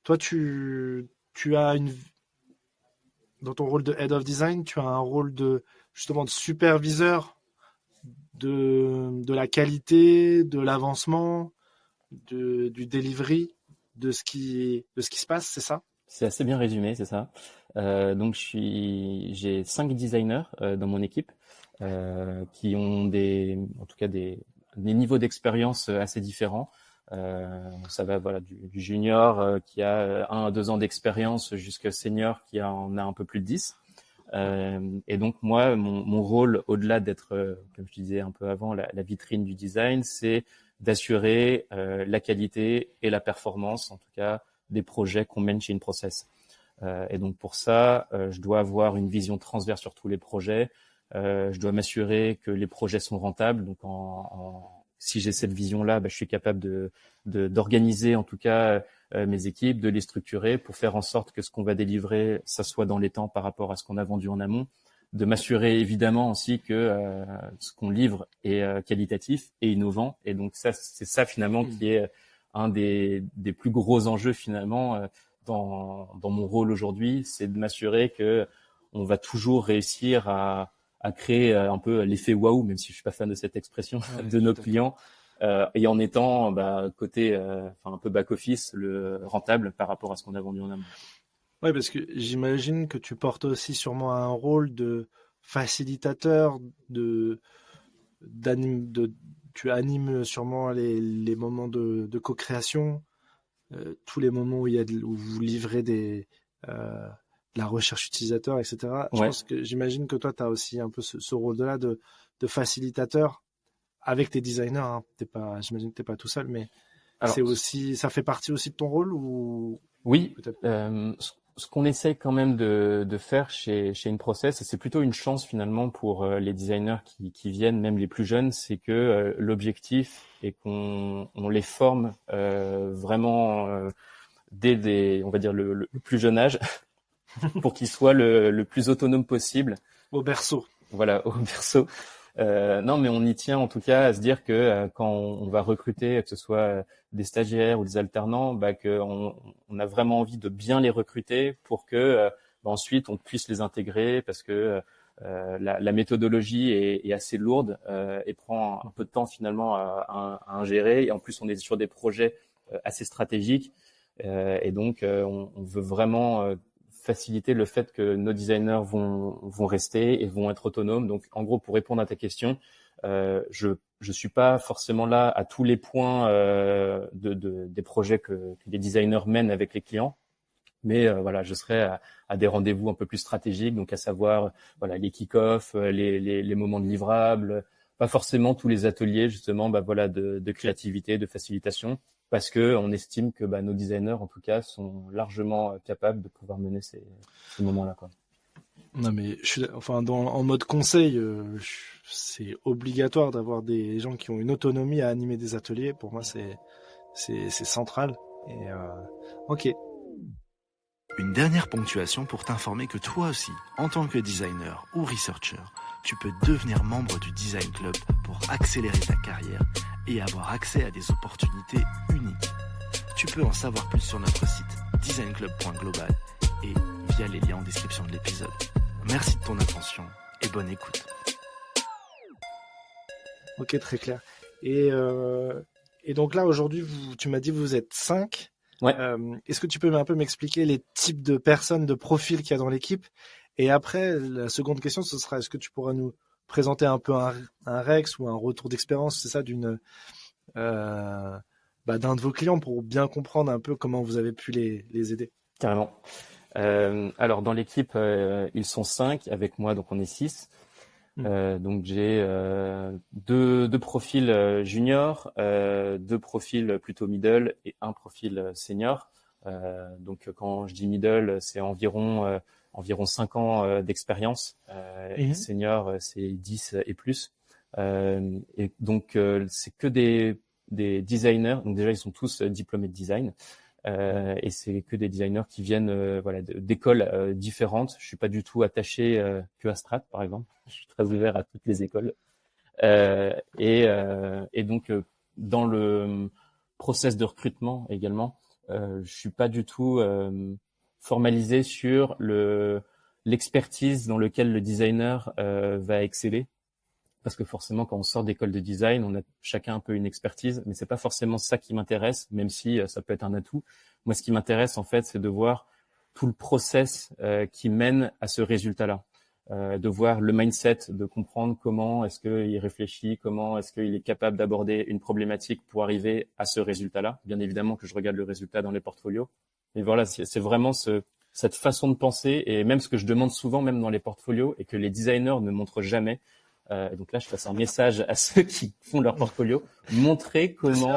S3: toi tu as dans ton rôle de head of design, tu as un rôle justement de superviseur de la qualité, de l'avancement, du delivery, de ce qui se passe, c'est ça?
S2: C'est assez bien résumé, c'est ça. Donc j'ai 5 designers dans mon équipe qui ont des niveaux d'expérience assez différents. Ça va du junior qui a 1 à 2 ans d'expérience jusqu'à senior qui en a un peu plus de 10. Et donc moi, mon rôle, au-delà d'être, comme je disais un peu avant, la vitrine du design, c'est d'assurer la qualité et la performance, en tout cas, des projets qu'on mène chez InProcess. Et donc pour ça, je dois avoir une vision transverse sur tous les projets. Je dois m'assurer que les projets sont rentables. Donc si j'ai cette vision-là, je suis capable d'organiser en tout cas mes équipes, de les structurer pour faire en sorte que ce qu'on va délivrer, ça soit dans les temps par rapport à ce qu'on a vendu en amont. De m'assurer évidemment aussi que ce qu'on livre est qualitatif et innovant. Et donc c'est ça finalement qui est un des plus gros enjeux finalement dans mon rôle aujourd'hui, c'est de m'assurer que on va toujours réussir à créer un peu l'effet waouh, même si je suis pas fan de cette expression, de nos clients, et en étant côté un peu back office, le rentable par rapport à ce qu'on a vendu en amont.
S3: Oui, parce que j'imagine que tu portes aussi sûrement un rôle de facilitateur, tu animes sûrement les moments de co-création, tous les moments où où vous livrez de la recherche utilisateur, etc. J'imagine que toi, tu as aussi un peu ce rôle-là de facilitateur avec tes designers. Hein. J'imagine que tu n'es pas tout seul, mais ça fait partie aussi de ton rôle ou...
S2: Oui, ce qu'on essaie quand même de faire chez InProcess, et c'est plutôt une chance finalement pour les designers qui viennent, même les plus jeunes, c'est que l'objectif est qu'on les forme vraiment dès on va dire le plus jeune âge pour qu'ils soient le plus autonomes possible.
S3: Au berceau.
S2: Voilà, au berceau. Non, mais on y tient en tout cas à se dire que quand on va recruter, que ce soit des stagiaires ou des alternants, qu'on a vraiment envie de bien les recruter pour que ensuite on puisse les intégrer, parce que la méthodologie est assez lourde et prend un peu de temps finalement à ingérer. Et en plus, on est sur des projets assez stratégiques et donc on veut vraiment faciliter le fait que nos designers vont rester et vont être autonomes. Donc, en gros, pour répondre à ta question, je suis pas forcément là à tous les points des projets que les designers mènent avec les clients. Mais voilà, je serai à des rendez-vous un peu plus stratégiques, donc à savoir voilà les kick-offs, les moments de livrables, pas forcément tous les ateliers justement voilà de créativité, de facilitation, parce que on estime que nos designers en tout cas sont largement capables de pouvoir mener ces moments-là quoi.
S3: Non mais en mode conseil, c'est obligatoire d'avoir des gens qui ont une autonomie à animer des ateliers. Pour moi, c'est central. Et ok.
S1: Une dernière ponctuation pour t'informer que toi aussi, en tant que designer ou researcher, tu peux devenir membre du Design Club pour accélérer ta carrière et avoir accès à des opportunités uniques. Tu peux en savoir plus sur notre site designclub.global et via les liens en description de l'épisode. Merci de ton attention et bonne écoute.
S3: Ok, très clair. Et donc là, aujourd'hui, tu m'as dit vous êtes 5.
S2: Ouais.
S3: Est-ce que tu peux un peu m'expliquer les types de personnes, de profils qu'il y a dans l'équipe? Et après, la seconde question, ce sera, est-ce que tu pourras nous présenter un peu un Rex ou un retour d'expérience, c'est ça, d'un de vos clients pour bien comprendre un peu comment vous avez pu les aider?
S2: Carrément. Alors dans l'équipe, ils sont 5, avec moi donc on est 6. Donc j'ai deux profils juniors, 2 profils plutôt middle et un profil senior. Donc quand je dis middle, c'est environ 5 ans d'expérience. Et senior, c'est 10 et plus. Et donc c'est que des designers. Donc déjà ils sont tous diplômés de design. Et c'est que des designers qui viennent voilà d'écoles différentes. Je suis pas du tout attaché que à Strat par exemple. Je suis très ouvert à toutes les écoles. Et donc dans le process de recrutement également, je suis pas du tout formalisé sur l'expertise dans lequel le designer va exceller. Parce que forcément, quand on sort d'école de design, on a chacun un peu une expertise, mais c'est pas forcément ça qui m'intéresse, même si ça peut être un atout. Moi, ce qui m'intéresse, en fait, c'est de voir tout le process qui mène à ce résultat-là, de voir le mindset, de comprendre comment est-ce qu'il réfléchit, comment est-ce qu'il est capable d'aborder une problématique pour arriver à ce résultat-là. Bien évidemment que je regarde le résultat dans les portfolios, mais voilà, c'est vraiment cette façon de penser, et même ce que je demande souvent, même dans les portfolios, et que les designers ne montrent jamais. Donc là, je passe un message à ceux qui font leur portfolio, montrer comment.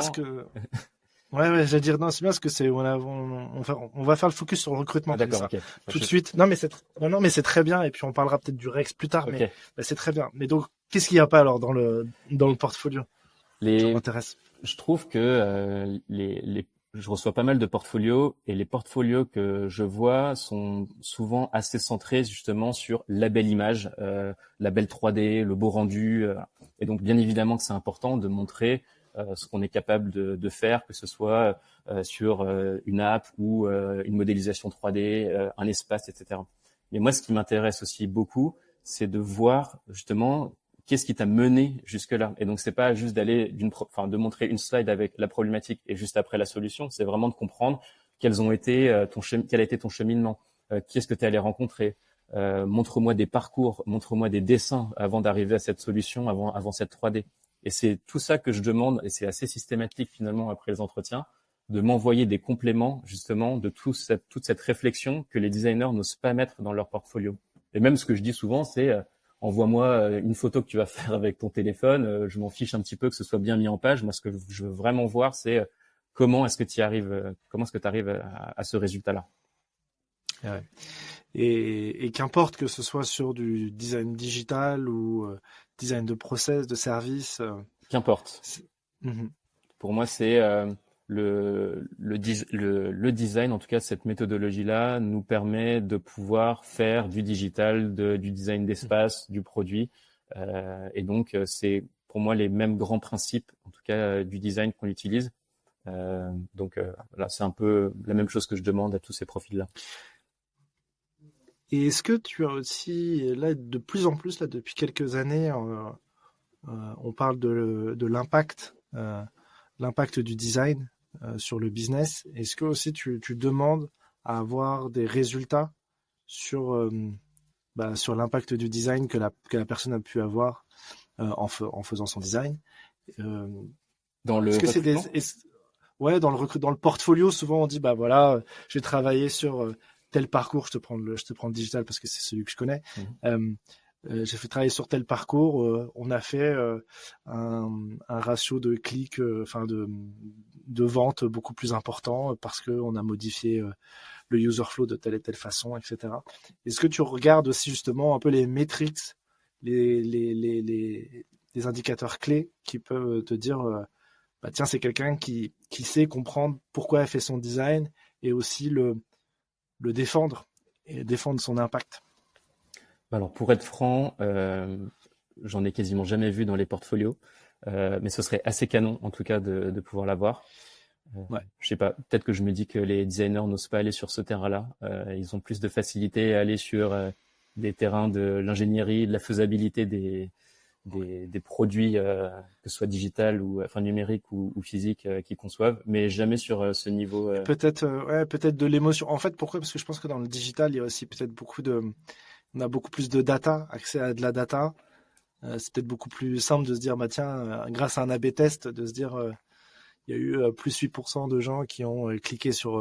S3: Ouais, j'allais dire non, c'est bien parce que on va faire le focus sur le recrutement.
S2: Ah, d'accord,
S3: ça.
S2: ok.
S3: Tout de suite. Non, mais c'est très bien. Et puis on parlera peut-être du Rex plus tard,
S2: Okay.
S3: mais c'est très bien. Mais donc, qu'est-ce qu'il n'y a pas alors dans le portfolio? Ça m'intéresse.
S2: Je trouve que je reçois pas mal de portfolios et les portfolios que je vois sont souvent assez centrés justement sur la belle image, la belle 3D, le beau rendu. Et donc, bien évidemment que c'est important de montrer ce qu'on est capable de faire, que ce soit sur une app ou une modélisation 3D, un espace, etc. Mais moi, ce qui m'intéresse aussi beaucoup, c'est de voir justement qu'est-ce qui t'a mené jusque-là. Et donc, c'est pas juste de montrer une slide avec la problématique et juste après la solution. C'est vraiment de comprendre quel a été ton cheminement, qui est-ce que tu es allé rencontrer. Montre-moi des parcours, montre-moi des dessins avant d'arriver à cette solution, avant cette 3D. Et c'est tout ça que je demande, et c'est assez systématique finalement après les entretiens, de m'envoyer des compléments justement de toute cette réflexion que les designers n'osent pas mettre dans leur portfolio. Et même ce que je dis souvent, c'est envoie-moi une photo que tu vas faire avec ton téléphone, je m'en fiche un petit peu que ce soit bien mis en page. Moi, ce que je veux vraiment voir, c'est comment est-ce que tu arrives à ce résultat-là.
S3: Ouais. Et qu'importe que ce soit sur du design digital ou design de process, de service.
S2: Qu'importe. Pour moi, c'est le design, en tout cas cette méthodologie-là, nous permet de pouvoir faire du digital, du design d'espace, du produit. Et donc, c'est pour moi les mêmes grands principes, en tout cas du design qu'on utilise. Donc là, c'est un peu la même chose que je demande à tous ces profils-là.
S3: Et est-ce que tu as aussi, là, de plus en plus, là, depuis quelques années, on parle de l'impact du design sur le business. Est-ce que aussi tu demandes à avoir des résultats sur, sur l'impact du design que la personne a pu avoir en faisant son design? Euh,
S2: Dans le
S3: est-ce que c'est
S2: recrutement?
S3: ouais, dans le portfolio, souvent on dit bah voilà, j'ai travaillé sur tel parcours. Je te prends le digital parce que c'est celui que je connais.
S2: Mhm.
S3: J'ai fait travailler sur tel parcours. On a fait un ratio de clics, de vente beaucoup plus important parce que on a modifié le user flow de telle et telle façon, etc. Est-ce que tu regardes aussi justement un peu les metrics, les indicateurs clés qui peuvent te dire bah tiens, c'est quelqu'un qui sait comprendre pourquoi elle fait son design et aussi le défendre et défendre son impact.
S2: Alors, pour être franc, j'en ai quasiment jamais vu dans les portfolios, mais ce serait assez canon, en tout cas, de pouvoir l'avoir.
S3: Ouais.
S2: Je sais pas, peut-être que je me dis que les designers n'osent pas aller sur ce terrain-là. Ils ont plus de facilité à aller sur des terrains de l'ingénierie, de la faisabilité des produits, que ce soit digital ou enfin numérique ou physique, qu'ils conçoivent, mais jamais sur ce niveau.
S3: Peut-être de l'émotion. En fait, pourquoi? Parce que je pense que dans le digital, il y a aussi peut-être on a beaucoup plus de data, accès à de la data. C'est peut-être beaucoup plus simple de se dire, bah tiens, grâce à un A/B test, de se dire, il y a eu plus 8% de gens qui ont cliqué sur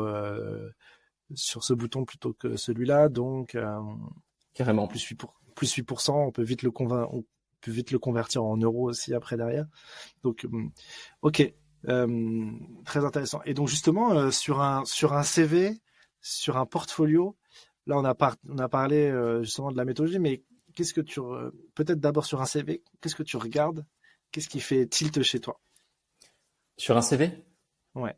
S3: ce bouton plutôt que celui-là, donc
S2: Carrément.
S3: plus 8%, on peut vite le convertir en euros aussi après derrière. Donc, ok, très intéressant. Et donc justement, sur un CV, sur un portfolio, là on a parlé justement de la méthodologie, mais qu'est-ce que peut-être d'abord sur un CV, qu'est-ce que tu regardes? Qu'est-ce qui fait tilt chez toi?
S2: Sur un CV?
S3: Ouais.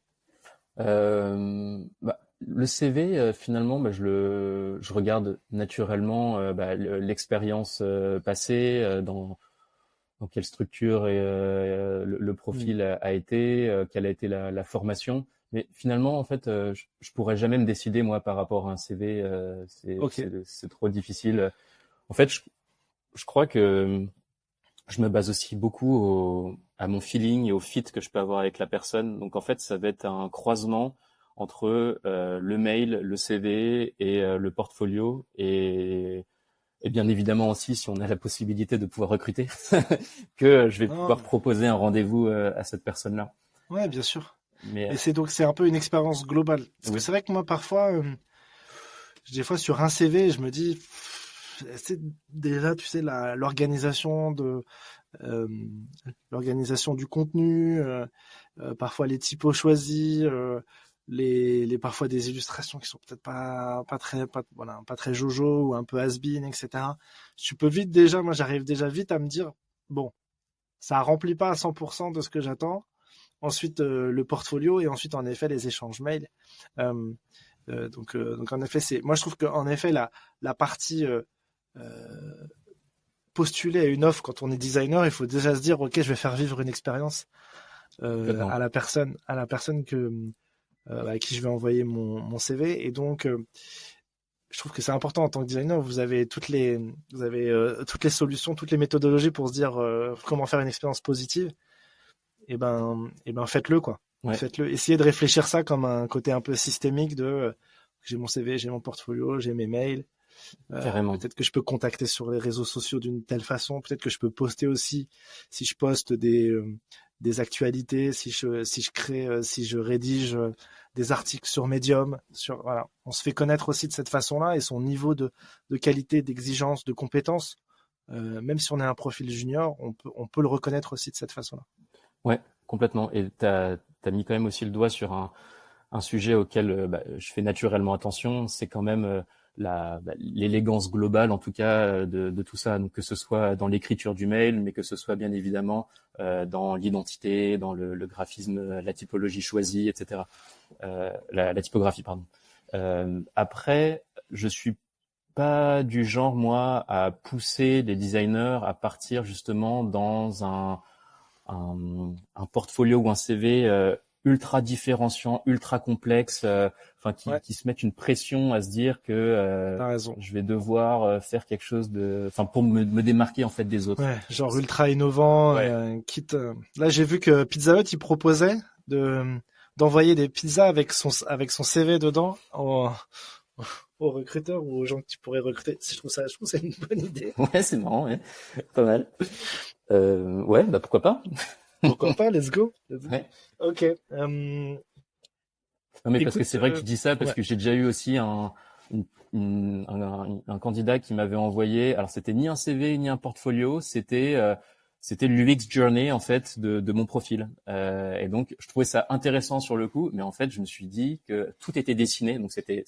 S2: Le CV, finalement, je regarde naturellement l'expérience passée, dans quelle structure le profil a été, quelle a été la formation. Mais finalement, en fait, je pourrais jamais me décider moi par rapport à un CV.
S3: Ok.
S2: C'est trop difficile. En fait, je crois que je me base aussi beaucoup à mon feeling et au fit que je peux avoir avec la personne. Donc en fait, ça va être un croisement entre le mail, le CV et le portfolio et bien évidemment aussi si on a la possibilité de pouvoir recruter que je vais pouvoir
S3: Non,
S2: proposer un rendez-vous à cette personne-là.
S3: ouais, bien sûr.
S2: Mais
S3: Et c'est un peu une expérience globale. Parce que
S2: oui,
S3: c'est vrai que moi parfois, des fois sur un CV, je me dis, c'est déjà, tu sais, euh, l'organisation du contenu, parfois les typos choisis, parfois des illustrations qui sont peut-être pas très jojo ou un peu has-been, etc. Moi j'arrive déjà vite à me dire, bon, ça remplit pas à 100% de ce que j'attends. Ensuite, le portfolio et ensuite, en effet, les échanges mails. Euh, donc en effet, moi je trouve qu'en effet, la partie postuler à une offre quand on est designer, il faut déjà se dire, ok, je vais faire vivre une expérience
S2: complètement.
S3: à la personne à qui je vais envoyer mon CV. Et donc, je trouve que c'est important en tant que designer. Vous avez toutes les solutions, toutes les méthodologies pour se dire comment faire une expérience positive. Et ben, faites-le quoi.
S2: Ouais,
S3: Faites-le. Essayez de réfléchir ça comme un côté un peu systémique de j'ai mon CV, j'ai mon portfolio, j'ai mes mails.
S2: carrément.
S3: Peut-être que je peux contacter sur les réseaux sociaux d'une telle façon. Peut-être que je peux poster aussi si je poste des actualités, si je rédige des articles sur Medium. Voilà. On se fait connaître aussi de cette façon-là et son niveau de qualité, d'exigence, de compétence, même si on est un profil junior, on peut le reconnaître aussi de cette façon-là.
S2: Ouais, complètement. Et t'as mis quand même aussi le doigt sur un sujet auquel je fais naturellement attention, c'est quand même l'élégance globale, en tout cas, de tout ça. Donc que ce soit dans l'écriture du mail, mais que ce soit bien évidemment dans l'identité, dans le graphisme, la typologie choisie, etc. La typographie, pardon. Après, je suis pas du genre, moi, à pousser les designers à partir justement dans un portfolio ou un CV ultra différenciants, ultra complexes, qui se mettent une pression à se dire que
S3: T'as raison.
S2: je vais devoir faire quelque chose pour me démarquer en fait des autres.
S3: Ouais, genre ultra innovant, quitte. Là, j'ai vu que Pizza Hut il proposait d'envoyer des pizzas avec son CV dedans aux recruteurs ou aux gens que tu pourrais recruter. Je trouve que c'est une bonne idée.
S2: Ouais, c'est marrant, ouais. Pas mal. Bah pourquoi pas.
S3: Pourquoi pas, let's go.
S2: Ouais.
S3: Ok.
S2: Non, mais parce que c'est vrai que tu dis ça parce que j'ai déjà eu aussi un candidat qui m'avait envoyé. Alors c'était ni un CV ni un portfolio, c'était l'UX journey en fait de mon profil. Et donc je trouvais ça intéressant sur le coup, mais en fait je me suis dit que tout était dessiné, donc c'était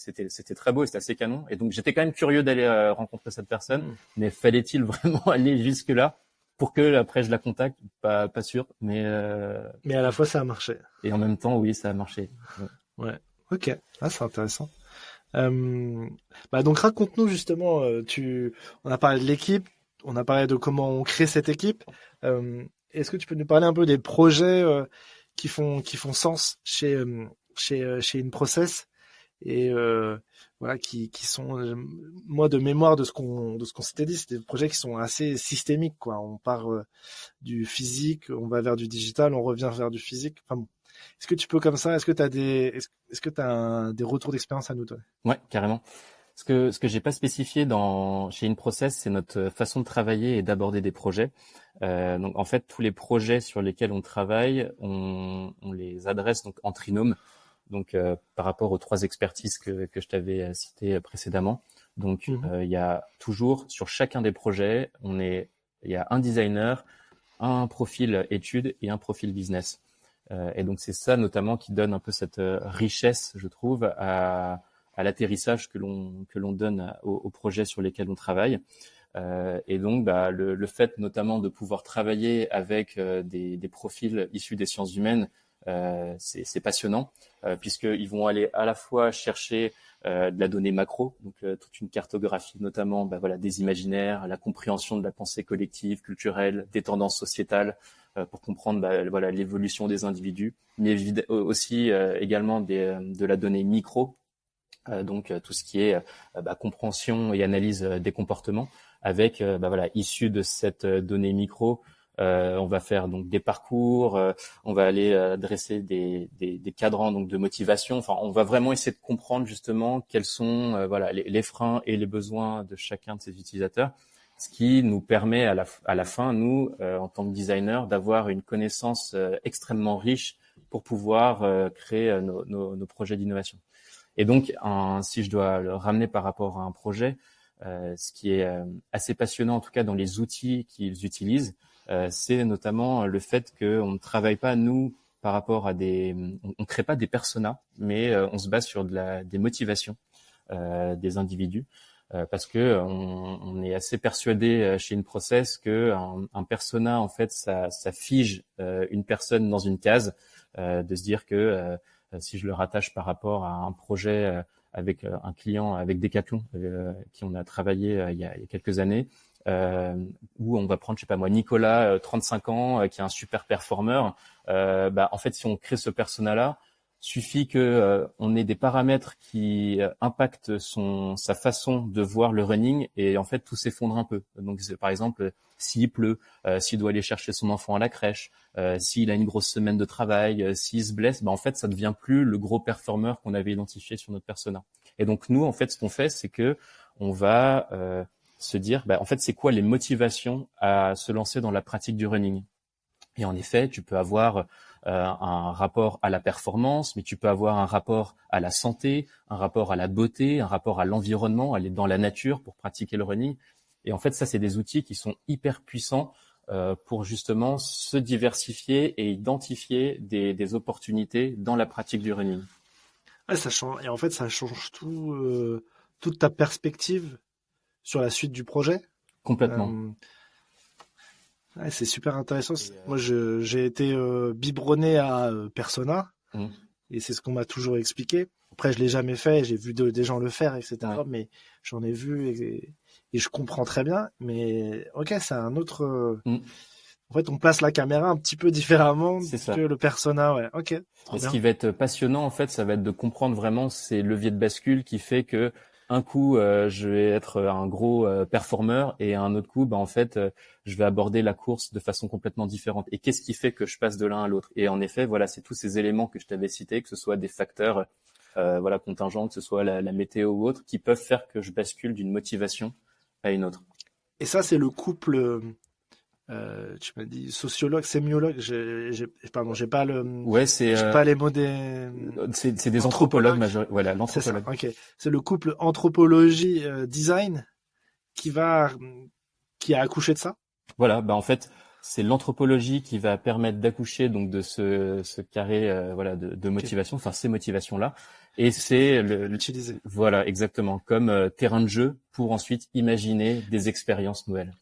S2: très beau, c'était assez canon. Et donc j'étais quand même curieux d'aller rencontrer cette personne, mais fallait-il vraiment aller jusque là pour que après je la contacte? Pas sûr, mais
S3: à la fois ça a marché.
S2: Et en même temps, oui, ça a marché.
S3: Ouais. Ok. Ah, c'est intéressant. Donc raconte-nous justement. On a parlé de l'équipe, on a parlé de comment on crée cette équipe. Est-ce que tu peux nous parler un peu des projets qui font sens chez InProcess et qui sont moi de mémoire de ce qu'on s'était dit, c'est des projets qui sont assez systémiques quoi. On part du physique, on va vers du digital, on revient vers du physique. Enfin bon. Est-ce que tu peux comme ça, est-ce que tu as des retours d'expérience à nous donner?
S2: Ouais, carrément. Ce que j'ai pas spécifié chez InProcess, c'est notre façon de travailler et d'aborder des projets. Donc en fait, tous les projets sur lesquels on travaille, on les adresse donc en trinôme. Donc par rapport aux 3 expertises que je t'avais citées précédemment. Donc il y a toujours sur chacun des projets, il y a un designer, un profil études et un profil business. Et donc c'est ça notamment qui donne un peu cette richesse, je trouve, à l'atterrissage que l'on donne aux projets sur lesquels on travaille. Et donc le fait notamment de pouvoir travailler avec des profils issus des sciences humaines, c'est passionnant puisqu'ils vont aller à la fois chercher de la donnée macro, donc toute une cartographie notamment des imaginaires, la compréhension de la pensée collective, culturelle, des tendances sociétales, pour comprendre l'évolution des individus, mais aussi également de la donnée micro, donc tout ce qui est compréhension et analyse des comportements, avec issu de cette donnée micro, on va faire donc des parcours, on va aller dresser des cadrans donc de motivation. Enfin, on va vraiment essayer de comprendre justement quels sont les freins et les besoins de chacun de ces utilisateurs. Ce qui nous permet à la fin, nous, en tant que designers, d'avoir une connaissance extrêmement riche pour pouvoir créer nos projets d'innovation. Et donc, si je dois le ramener par rapport à un projet, ce qui est assez passionnant, en tout cas dans les outils qu'ils utilisent, c'est notamment le fait qu'on ne travaille pas, nous, par rapport à on crée pas des personas, mais on se base sur des motivations des individus. Parce que on est assez persuadé chez InProcess que un persona en fait ça fige une personne dans une case, de se dire que si je le rattache par rapport à un projet avec un client avec Decathlon qui on a travaillé il y a quelques années, où on va prendre, je sais pas moi, Nicolas, 35 ans, qui est un super performeur. En fait, si on crée ce persona-là, suffit que on ait des paramètres qui impactent sa façon de voir le running, et en fait tout s'effondre un peu. Donc par exemple, s'il pleut, s'il doit aller chercher son enfant à la crèche, s'il a une grosse semaine de travail, s'il se blesse, en fait ça devient plus le gros performeur qu'on avait identifié sur notre persona. Et donc nous en fait ce qu'on fait, c'est que on va se dire en fait c'est quoi les motivations à se lancer dans la pratique du running. Et en effet, tu peux avoir un rapport à la performance, mais tu peux avoir un rapport à la santé, un rapport à la beauté, un rapport à l'environnement, aller dans la nature pour pratiquer le running. Et en fait, ça, c'est des outils qui sont hyper puissants pour justement se diversifier et identifier des opportunités dans la pratique du running.
S3: Ouais, ça change. Et en fait, ça change toute ta perspective sur la suite du projet.
S2: Complètement.
S3: Ouais, c'est super intéressant. Moi, j'ai été biberonné à Persona, et c'est ce qu'on m'a toujours expliqué. Après, je l'ai jamais fait, j'ai vu des gens le faire, etc. Ouais. Mais j'en ai vu et je comprends très bien. Mais ok, c'est un autre. en fait, on place la caméra un petit peu différemment
S2: C'est ça.
S3: que le persona, ouais. Ok, trop
S2: Et ce
S3: bien.
S2: qui va être passionnant, en fait, ça va être de comprendre vraiment ces leviers de bascule qui fait que un coup, je vais être un gros performeur et un autre coup, en fait, je vais aborder la course de façon complètement différente. Et qu'est-ce qui fait que je passe de l'un à l'autre? Et en effet, voilà, c'est tous ces éléments que je t'avais cités, que ce soit des facteurs, voilà, contingents, que ce soit la météo ou autre, qui peuvent faire que je bascule d'une motivation à une autre.
S3: Et ça, c'est le couple. Tu m'as dit sociologue, sémiologue. Pardon,
S2: Ouais, c'est
S3: j'ai pas les mots des
S2: c'est des anthropologues majoritairement. Voilà,
S3: C'est ça.
S2: l'anthropologue.
S3: Ok. C'est le couple anthropologie design qui va qui a accouché de ça.
S2: Voilà, en fait, c'est l'anthropologie qui va permettre d'accoucher donc de ce carré voilà de motivation, enfin ces motivations-là, et c'est
S3: L'utiliser.
S2: voilà exactement comme terrain de jeu pour ensuite imaginer des expériences nouvelles.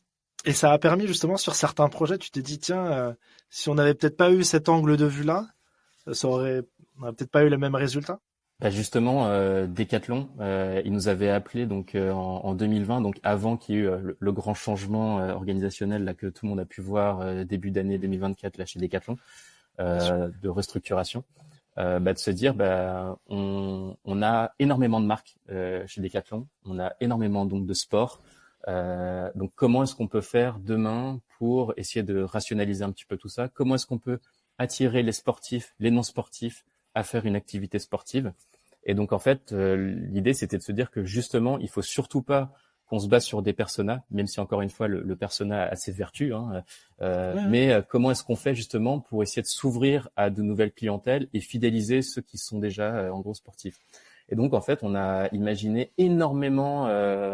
S3: Et ça a permis justement sur certains projets, tu t'es dit tiens, si on n'avait peut-être pas eu cet angle de vue là, on aurait peut-être pas eu le même résultat.
S2: Justement, Decathlon, ils nous avaient appelé donc en 2020, donc avant qu'il y ait eu le grand changement organisationnel là que tout le monde a pu voir début d'année 2024 là chez Decathlon, de restructuration, de se dire on a énormément de marques chez Decathlon, on a énormément donc de sports, donc comment est-ce qu'on peut faire demain pour essayer de rationaliser un petit peu tout ça? Comment est-ce qu'on peut attirer les sportifs, les non sportifs à faire une activité sportive? Et donc en fait, l'idée c'était de se dire que justement, il faut surtout pas qu'on se base sur des personas, même si encore une fois le persona a ses vertus, hein, mais comment est-ce qu'on fait justement pour essayer de s'ouvrir à de nouvelles clientèles et fidéliser ceux qui sont déjà en gros sportifs. Et donc en fait, on a imaginé énormément,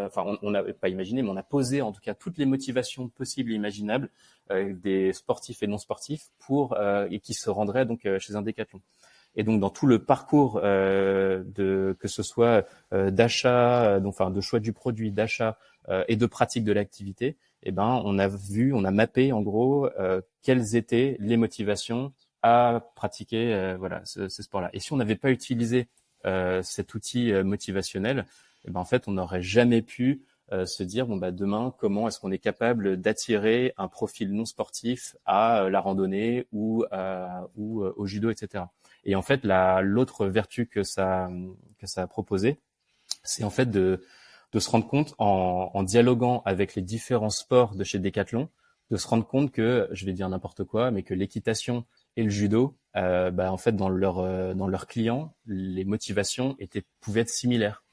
S2: enfin on n'a pas imaginé, mais on a posé en tout cas toutes les motivations possibles et imaginables des sportifs et non sportifs pour et qui se rendraient donc chez un Decathlon. Et donc dans tout le parcours de que ce soit d'achat, donc enfin de choix du produit, d'achat et de pratique de l'activité, on a mappé en gros quelles étaient les motivations à pratiquer voilà ce sport-là. Et si on n'avait pas utilisé cet outil motivationnel, en fait on n'aurait jamais pu se dire demain comment est-ce qu'on est capable d'attirer un profil non sportif à la randonnée ou au judo, etc. Et en fait, l'autre vertu que ça a proposé, c'est en fait de se rendre compte en dialoguant avec les différents sports de chez Decathlon, de se rendre compte que, je vais dire n'importe quoi, mais que l'équitation et le judo, en fait, dans leurs clients, les motivations pouvaient être similaires.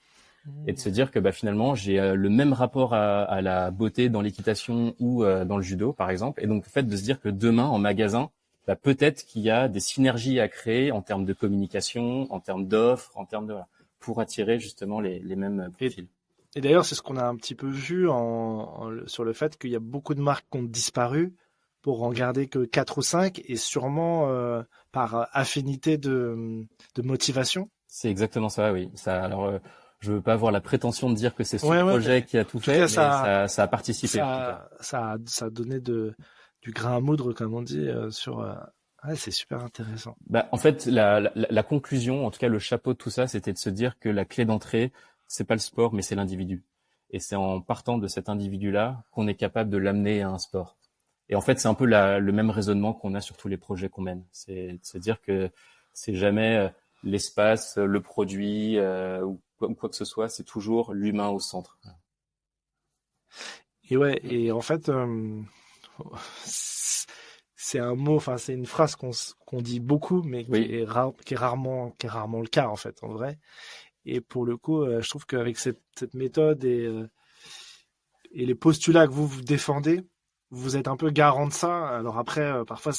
S2: Et de se dire que finalement, j'ai le même rapport à la beauté dans l'équitation ou dans le judo, par exemple. Et donc, en fait, de se dire que demain, en magasin, peut-être qu'il y a des synergies à créer en termes de communication, en termes d'offres, en termes de pour attirer justement les mêmes profils.
S3: Et d'ailleurs, c'est ce qu'on a un petit peu vu sur le fait qu'il y a beaucoup de marques qui ont disparu pour en garder que 4 ou 5 et sûrement par affinité de motivation.
S2: C'est exactement ça, oui. Ça, alors, je veux pas avoir la prétention de dire que c'est ce projet qui a tout fait,
S3: cas,
S2: mais ça a participé.
S3: Ça a donné du grain à moudre, comme on dit, sur. C'est super intéressant.
S2: En fait, la conclusion, en tout cas le chapeau de tout ça, c'était de se dire que la clé d'entrée, c'est pas le sport, mais c'est l'individu. Et c'est en partant de cet individu-là qu'on est capable de l'amener à un sport. Et en fait, c'est un peu le même raisonnement qu'on a sur tous les projets qu'on mène. C'est de se dire que c'est jamais l'espace, le produit ou quoi que ce soit, c'est toujours l'humain au centre.
S3: Et en fait, c'est un mot, enfin c'est une phrase qu'on dit beaucoup, mais qui est rarement le cas en fait, en vrai. Et pour le coup, je trouve qu'avec cette méthode et les postulats que vous défendez, vous êtes un peu garant de ça. Alors après, parfois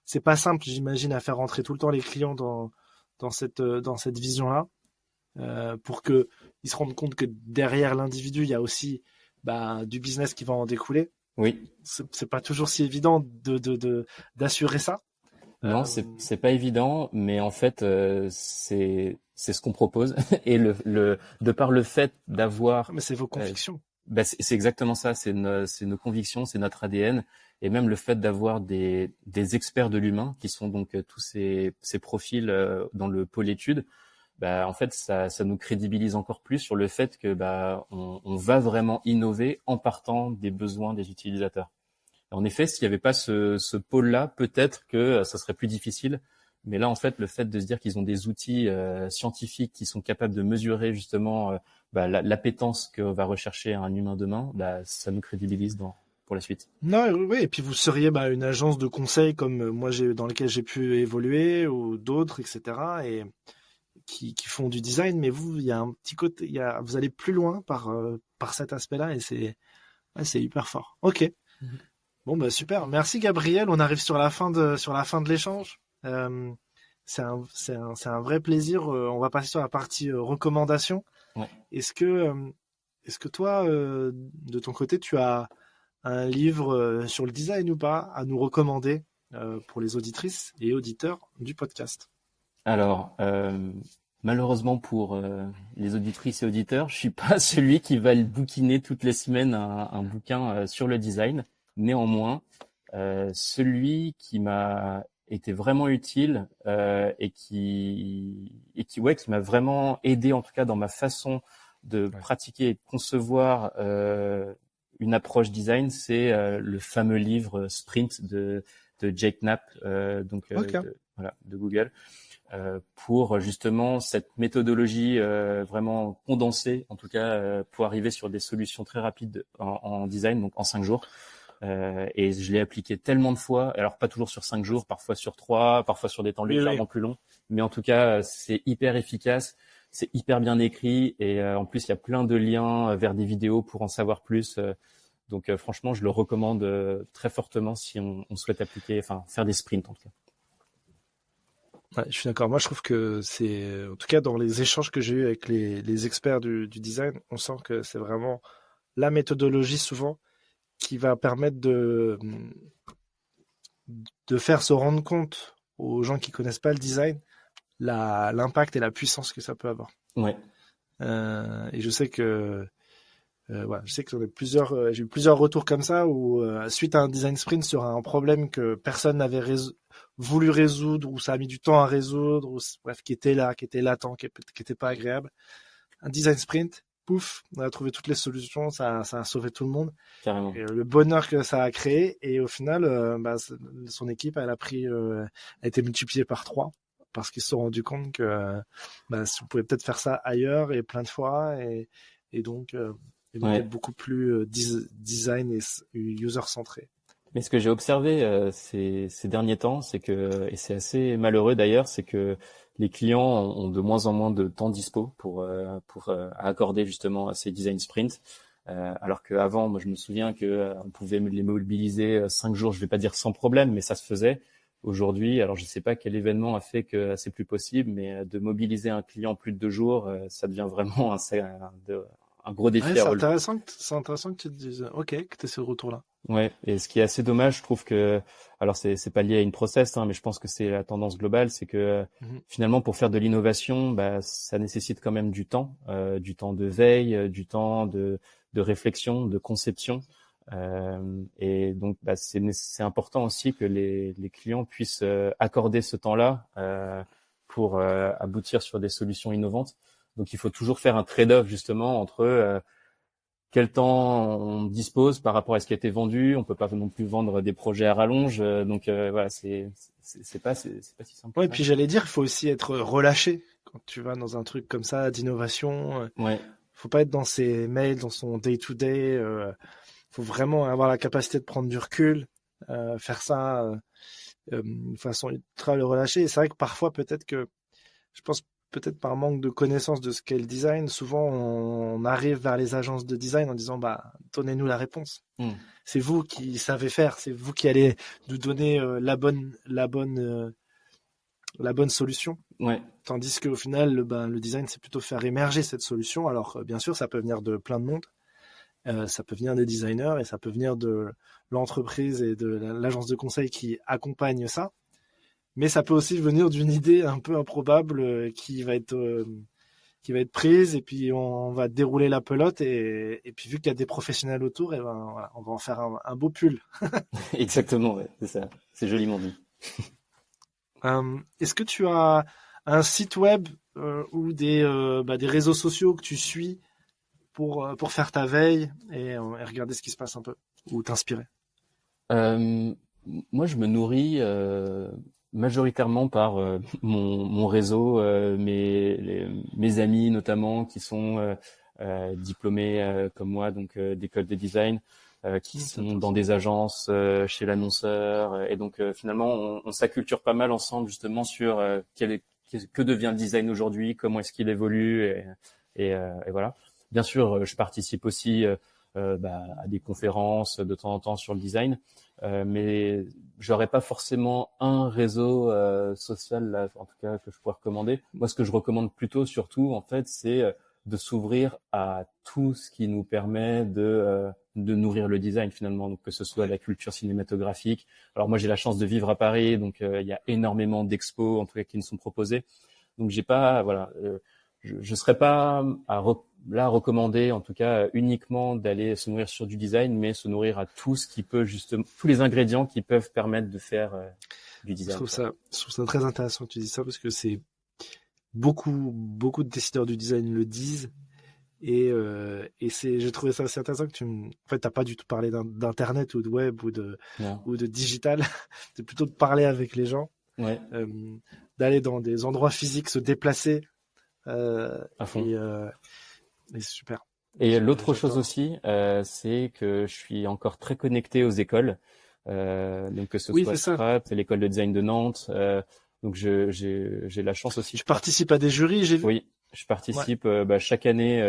S3: c'est pas simple, j'imagine, à faire rentrer tout le temps les clients dans cette vision-là, pour que ils se rendent compte que derrière l'individu, il y a aussi du business qui va en découler.
S2: Oui.
S3: C'est pas toujours si évident d'assurer ça.
S2: Non, c'est pas évident, mais en fait, c'est ce qu'on propose. Et de par le fait d'avoir.
S3: Mais c'est vos convictions.
S2: C'est exactement ça. C'est nos convictions, c'est notre ADN, et même le fait d'avoir des experts de l'humain qui sont donc tous ces profils dans le pôle études. En fait, ça nous crédibilise encore plus sur le fait que on va vraiment innover en partant des besoins des utilisateurs. En effet, s'il n'y avait pas ce pôle-là, peut-être que ça serait plus difficile. Mais là, en fait, le fait de se dire qu'ils ont des outils scientifiques qui sont capables de mesurer justement l'appétence que va rechercher un humain demain, ça nous crédibilise pour la suite.
S3: Non, oui, et puis vous seriez une agence de conseil comme moi dans laquelle j'ai pu évoluer ou d'autres, etc. et qui font du design, mais vous, il y a un petit côté, vous allez plus loin par cet aspect-là et c'est hyper fort. Ok. Bon, super. Merci Gabriel. On arrive sur la fin de l'échange. C'est un vrai plaisir. On va passer sur la partie recommandation.
S2: Ouais.
S3: Est-ce que toi, de ton côté, tu as un livre sur le design ou pas à nous recommander pour les auditrices et auditeurs du podcast?
S2: Alors, malheureusement pour les auditrices et auditeurs, je suis pas celui qui va le bouquiner toutes les semaines un bouquin sur le design. Néanmoins, celui qui m'a été vraiment utile et qui m'a vraiment aidé en tout cas dans ma façon de pratiquer et de concevoir une approche design, c'est le fameux livre Sprint de Jake Knapp, de Google, pour justement cette méthodologie vraiment condensée, en tout cas pour arriver sur des solutions très rapides en design, donc en 5 jours. Et je l'ai appliqué tellement de fois, alors pas toujours sur 5 jours, parfois sur 3, parfois sur des temps légèrement plus longs, mais en tout cas c'est hyper efficace, c'est hyper bien écrit et en plus il y a plein de liens vers des vidéos pour en savoir plus. Donc franchement je le recommande très fortement si on souhaite faire des sprints en tout cas.
S3: Ouais, je suis d'accord. Moi je trouve que c'est, en tout cas dans les échanges que j'ai eu avec les experts du design, on sent que c'est vraiment la méthodologie souvent qui va permettre de faire se rendre compte aux gens qui connaissent pas le design l'impact et la puissance que ça peut avoir.
S2: Ouais.
S3: Et je sais que j'ai eu plusieurs retours comme ça où suite à un design sprint sur un problème que personne n'avait voulu résoudre ou ça a mis du temps à résoudre ou qui était là, qui était latent, qui était pas agréable. Un design sprint, pouf, on a trouvé toutes les solutions, ça a sauvé tout le monde.
S2: Carrément.
S3: Et le bonheur que ça a créé et au final, son équipe, elle a été multipliée par 3 parce qu'ils se sont rendus compte que on pouvait peut-être faire ça ailleurs et plein de fois et donc être beaucoup plus design et user-centré.
S2: Mais ce que j'ai observé ces derniers temps, c'est que, et c'est assez malheureux d'ailleurs, c'est que les clients ont de moins en moins de temps dispo pour accorder justement à ces design sprints. Alors qu'avant, moi je me souviens que on pouvait les mobiliser 5 jours, je vais pas dire sans problème, mais ça se faisait. Aujourd'hui, alors je sais pas quel événement a fait que c'est plus possible, mais de mobiliser un client plus de 2 jours, ça devient vraiment un gros défi à relever.
S3: C'est intéressant que tu te dises, ok, que tu aies ce retour-là.
S2: Ouais, et ce qui est assez dommage, je trouve que, alors c'est pas lié à une process, mais je pense que c'est la tendance globale, c'est que finalement pour faire de l'innovation, ça nécessite quand même du temps de veille, du temps de réflexion, de conception, et donc c'est important aussi que les clients puissent accorder ce temps-là pour aboutir sur des solutions innovantes. Donc il faut toujours faire un trade-off justement entre quel temps on dispose par rapport à ce qui a été vendu. On peut pas non plus vendre des projets à rallonge. Donc voilà, c'est pas si simple.
S3: Ouais, et puis j'allais dire, il faut aussi être relâché quand tu vas dans un truc comme ça d'innovation.
S2: Ouais.
S3: Faut pas être dans ses mails, dans son day-to-day. Faut vraiment avoir la capacité de prendre du recul, faire ça de façon ultra relâchée. Et c'est vrai que parfois peut-être par manque de connaissance de ce qu'est le design, souvent on arrive vers les agences de design en disant donnez-nous la réponse. C'est vous qui savez faire, c'est vous qui allez nous donner la bonne solution.
S2: Ouais.
S3: Tandis qu'au final le design c'est plutôt faire émerger cette solution. Alors bien sûr ça peut venir de plein de monde, ça peut venir des designers et ça peut venir de l'entreprise et de l'agence de conseil qui accompagne ça. Mais ça peut aussi venir d'une idée un peu improbable qui va être prise et puis on va dérouler la pelote et puis vu qu'il y a des professionnels autour, voilà, on va en faire un beau pull.
S2: Exactement, ouais, c'est ça. C'est joliment dit.
S3: Est-ce que tu as un site web ou des réseaux sociaux que tu suis pour faire ta veille et regarder ce qui se passe un peu ou t'inspirer?
S2: Euh, Moi, je me nourris majoritairement par mon réseau, mes amis notamment qui sont diplômés comme moi, donc d'école de design, qui sont dans des agences, chez l'annonceur, et donc finalement on s'acculture pas mal ensemble justement sur que devient le design aujourd'hui, comment est-ce qu'il évolue, et voilà. Bien sûr, je participe aussi à des conférences de temps en temps sur le design, mais j'aurais pas forcément un réseau social là, en tout cas que je pourrais recommander. Moi, ce que je recommande plutôt, surtout, en fait, c'est de s'ouvrir à tout ce qui nous permet de nourrir le design finalement, donc que ce soit la culture cinématographique. Alors moi, j'ai la chance de vivre à Paris, donc il y a énormément d'expos en tout cas qui nous sont proposés. Donc j'ai pas, voilà, je serais pas là recommander en tout cas uniquement d'aller se nourrir sur du design, mais se nourrir à tout ce qui peut justement, tous les ingrédients qui peuvent permettre de faire du design.
S3: Je trouve ça très intéressant que tu dis ça parce que c'est beaucoup de décideurs du design le disent et j'ai trouvé ça assez intéressant que en fait t'as pas du tout parlé d'internet ou de web ou de digital, c'est plutôt de parler avec les gens,
S2: Ouais.
S3: D'aller dans des endroits physiques, se déplacer,
S2: À fond.
S3: et c'est super.
S2: Et l'autre chose aussi, c'est que je suis encore très connecté aux écoles, donc que ce soit Scrap, l'école de design de Nantes. Donc j'ai la chance aussi.
S3: Tu participes à des jurys, j'ai vu.
S2: Oui, je participe chaque année.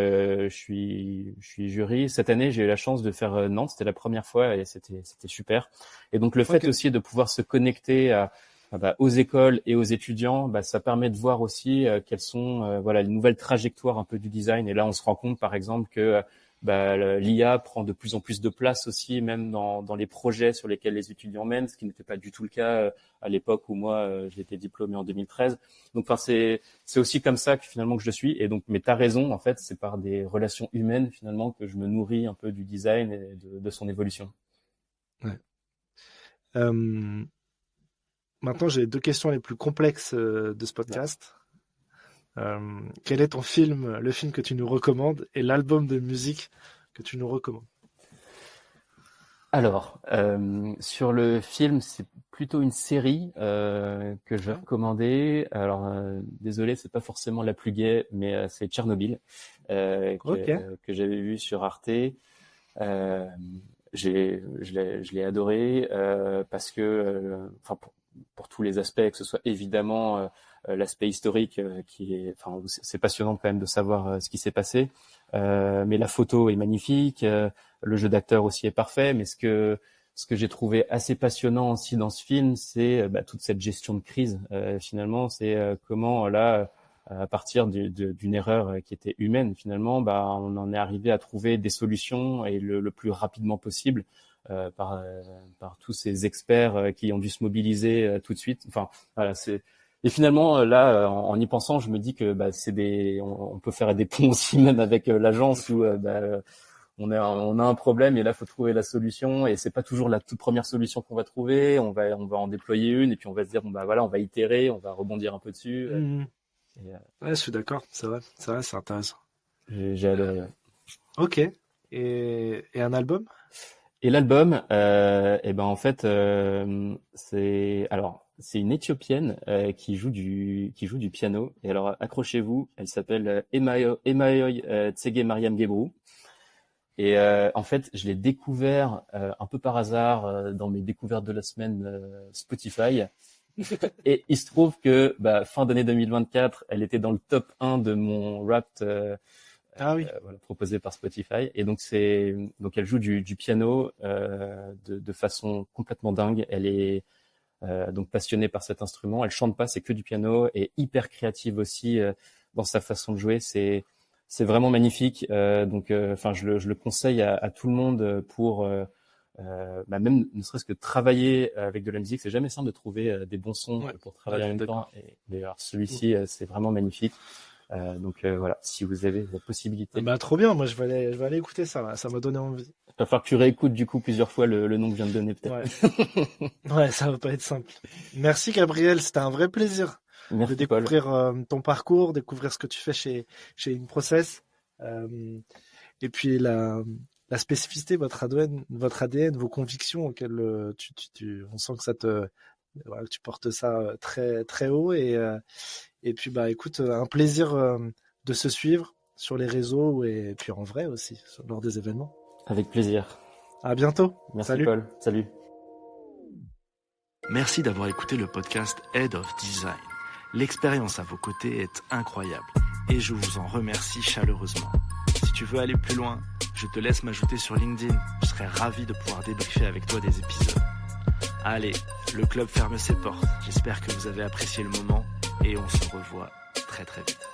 S2: Je suis jury. Cette année, j'ai eu la chance de faire Nantes. C'était la première fois et c'était super. Et donc le fait aussi de pouvoir se connecter aux écoles et aux étudiants, ça permet de voir aussi quelles sont les nouvelles trajectoires un peu du design. Et là, on se rend compte, par exemple, que l'IA prend de plus en plus de place aussi, même dans les projets sur lesquels les étudiants mènent, ce qui n'était pas du tout le cas à l'époque où moi j'ai été diplômé en 2013. Donc, c'est aussi comme ça que finalement que je suis. Et donc, mais t'as raison, en fait, c'est par des relations humaines finalement que je me nourris un peu du design et de son évolution.
S3: Ouais. Maintenant, j'ai 2 questions les plus complexes de ce podcast. Quel est ton film, le film que tu nous recommandes et l'album de musique que tu nous recommandes?
S2: Alors, sur le film, c'est plutôt une série que je vais recommander. Alors, désolé, c'est pas forcément la plus gaie, mais c'est Tchernobyl que j'avais vu sur Arte. Je l'ai adoré parce que, pour tous les aspects, que ce soit évidemment l'aspect historique qui est, c'est passionnant quand même de savoir ce qui s'est passé, mais la photo est magnifique, le jeu d'acteur aussi est parfait, mais ce que j'ai trouvé assez passionnant aussi dans ce film, c'est toute cette gestion de crise. Finalement, c'est comment là, à partir d'une erreur qui était humaine, finalement, on en est arrivé à trouver des solutions et le plus rapidement possible. Par tous ces experts qui ont dû se mobiliser tout de suite. Enfin, voilà, et finalement là, en y pensant, je me dis que on peut faire des ponts aussi même avec l'agence où on a un problème et là faut trouver la solution et c'est pas toujours la toute première solution qu'on va trouver. On va en déployer une et puis on va se dire on va itérer, on va rebondir un peu dessus.
S3: Ouais, je suis d'accord, c'est vrai, c'est intéressant.
S2: J'ai adoré. Ouais.
S3: Ok. Et un album?
S2: Et l'album, en fait, c'est une Éthiopienne qui joue du piano. Et alors, accrochez-vous, elle s'appelle Emayoy Tsege Mariam Gebru. Et en fait, je l'ai découvert un peu par hasard dans mes découvertes de la semaine Spotify. Et il se trouve que fin d'année 2024, elle était dans le top 1 de mon Wrapped. Proposé par Spotify. Et donc elle joue du piano de façon complètement dingue. Elle est donc passionnée par cet instrument. Elle chante pas, c'est que du piano et hyper créative aussi dans sa façon de jouer. C'est vraiment magnifique. Je le conseille à tout le monde pour même ne serait-ce que travailler avec de la musique. C'est jamais simple de trouver des bons sons pour travailler en même temps. Et d'ailleurs, celui-ci, c'est vraiment magnifique. Voilà, si vous avez la possibilité.
S3: Trop bien, moi je vais aller écouter ça, ça m'a donné envie.
S2: Il va falloir que tu réécoutes du coup plusieurs fois le nom que je viens de donner peut-être.
S3: Ouais, ça va pas être simple. Merci Gabriel, c'était un vrai plaisir.
S2: Merci,
S3: de découvrir ton parcours, découvrir ce que tu fais chez InProcess. Et puis la spécificité, votre ADN, vos convictions auxquelles on sent que voilà, tu portes ça très très haut et puis écoute, un plaisir de se suivre sur les réseaux et puis en vrai aussi lors des événements.
S2: Avec plaisir.
S3: À bientôt.
S2: Merci
S3: Salut.
S2: Paul. Salut.
S1: Merci d'avoir écouté le podcast Head of Design. L'expérience à vos côtés est incroyable et je vous en remercie chaleureusement. Si tu veux aller plus loin, je te laisse m'ajouter sur LinkedIn. Je serai ravi de pouvoir débriefer avec toi des épisodes. Allez, le club ferme ses portes. J'espère que vous avez apprécié le moment et on se revoit très très vite.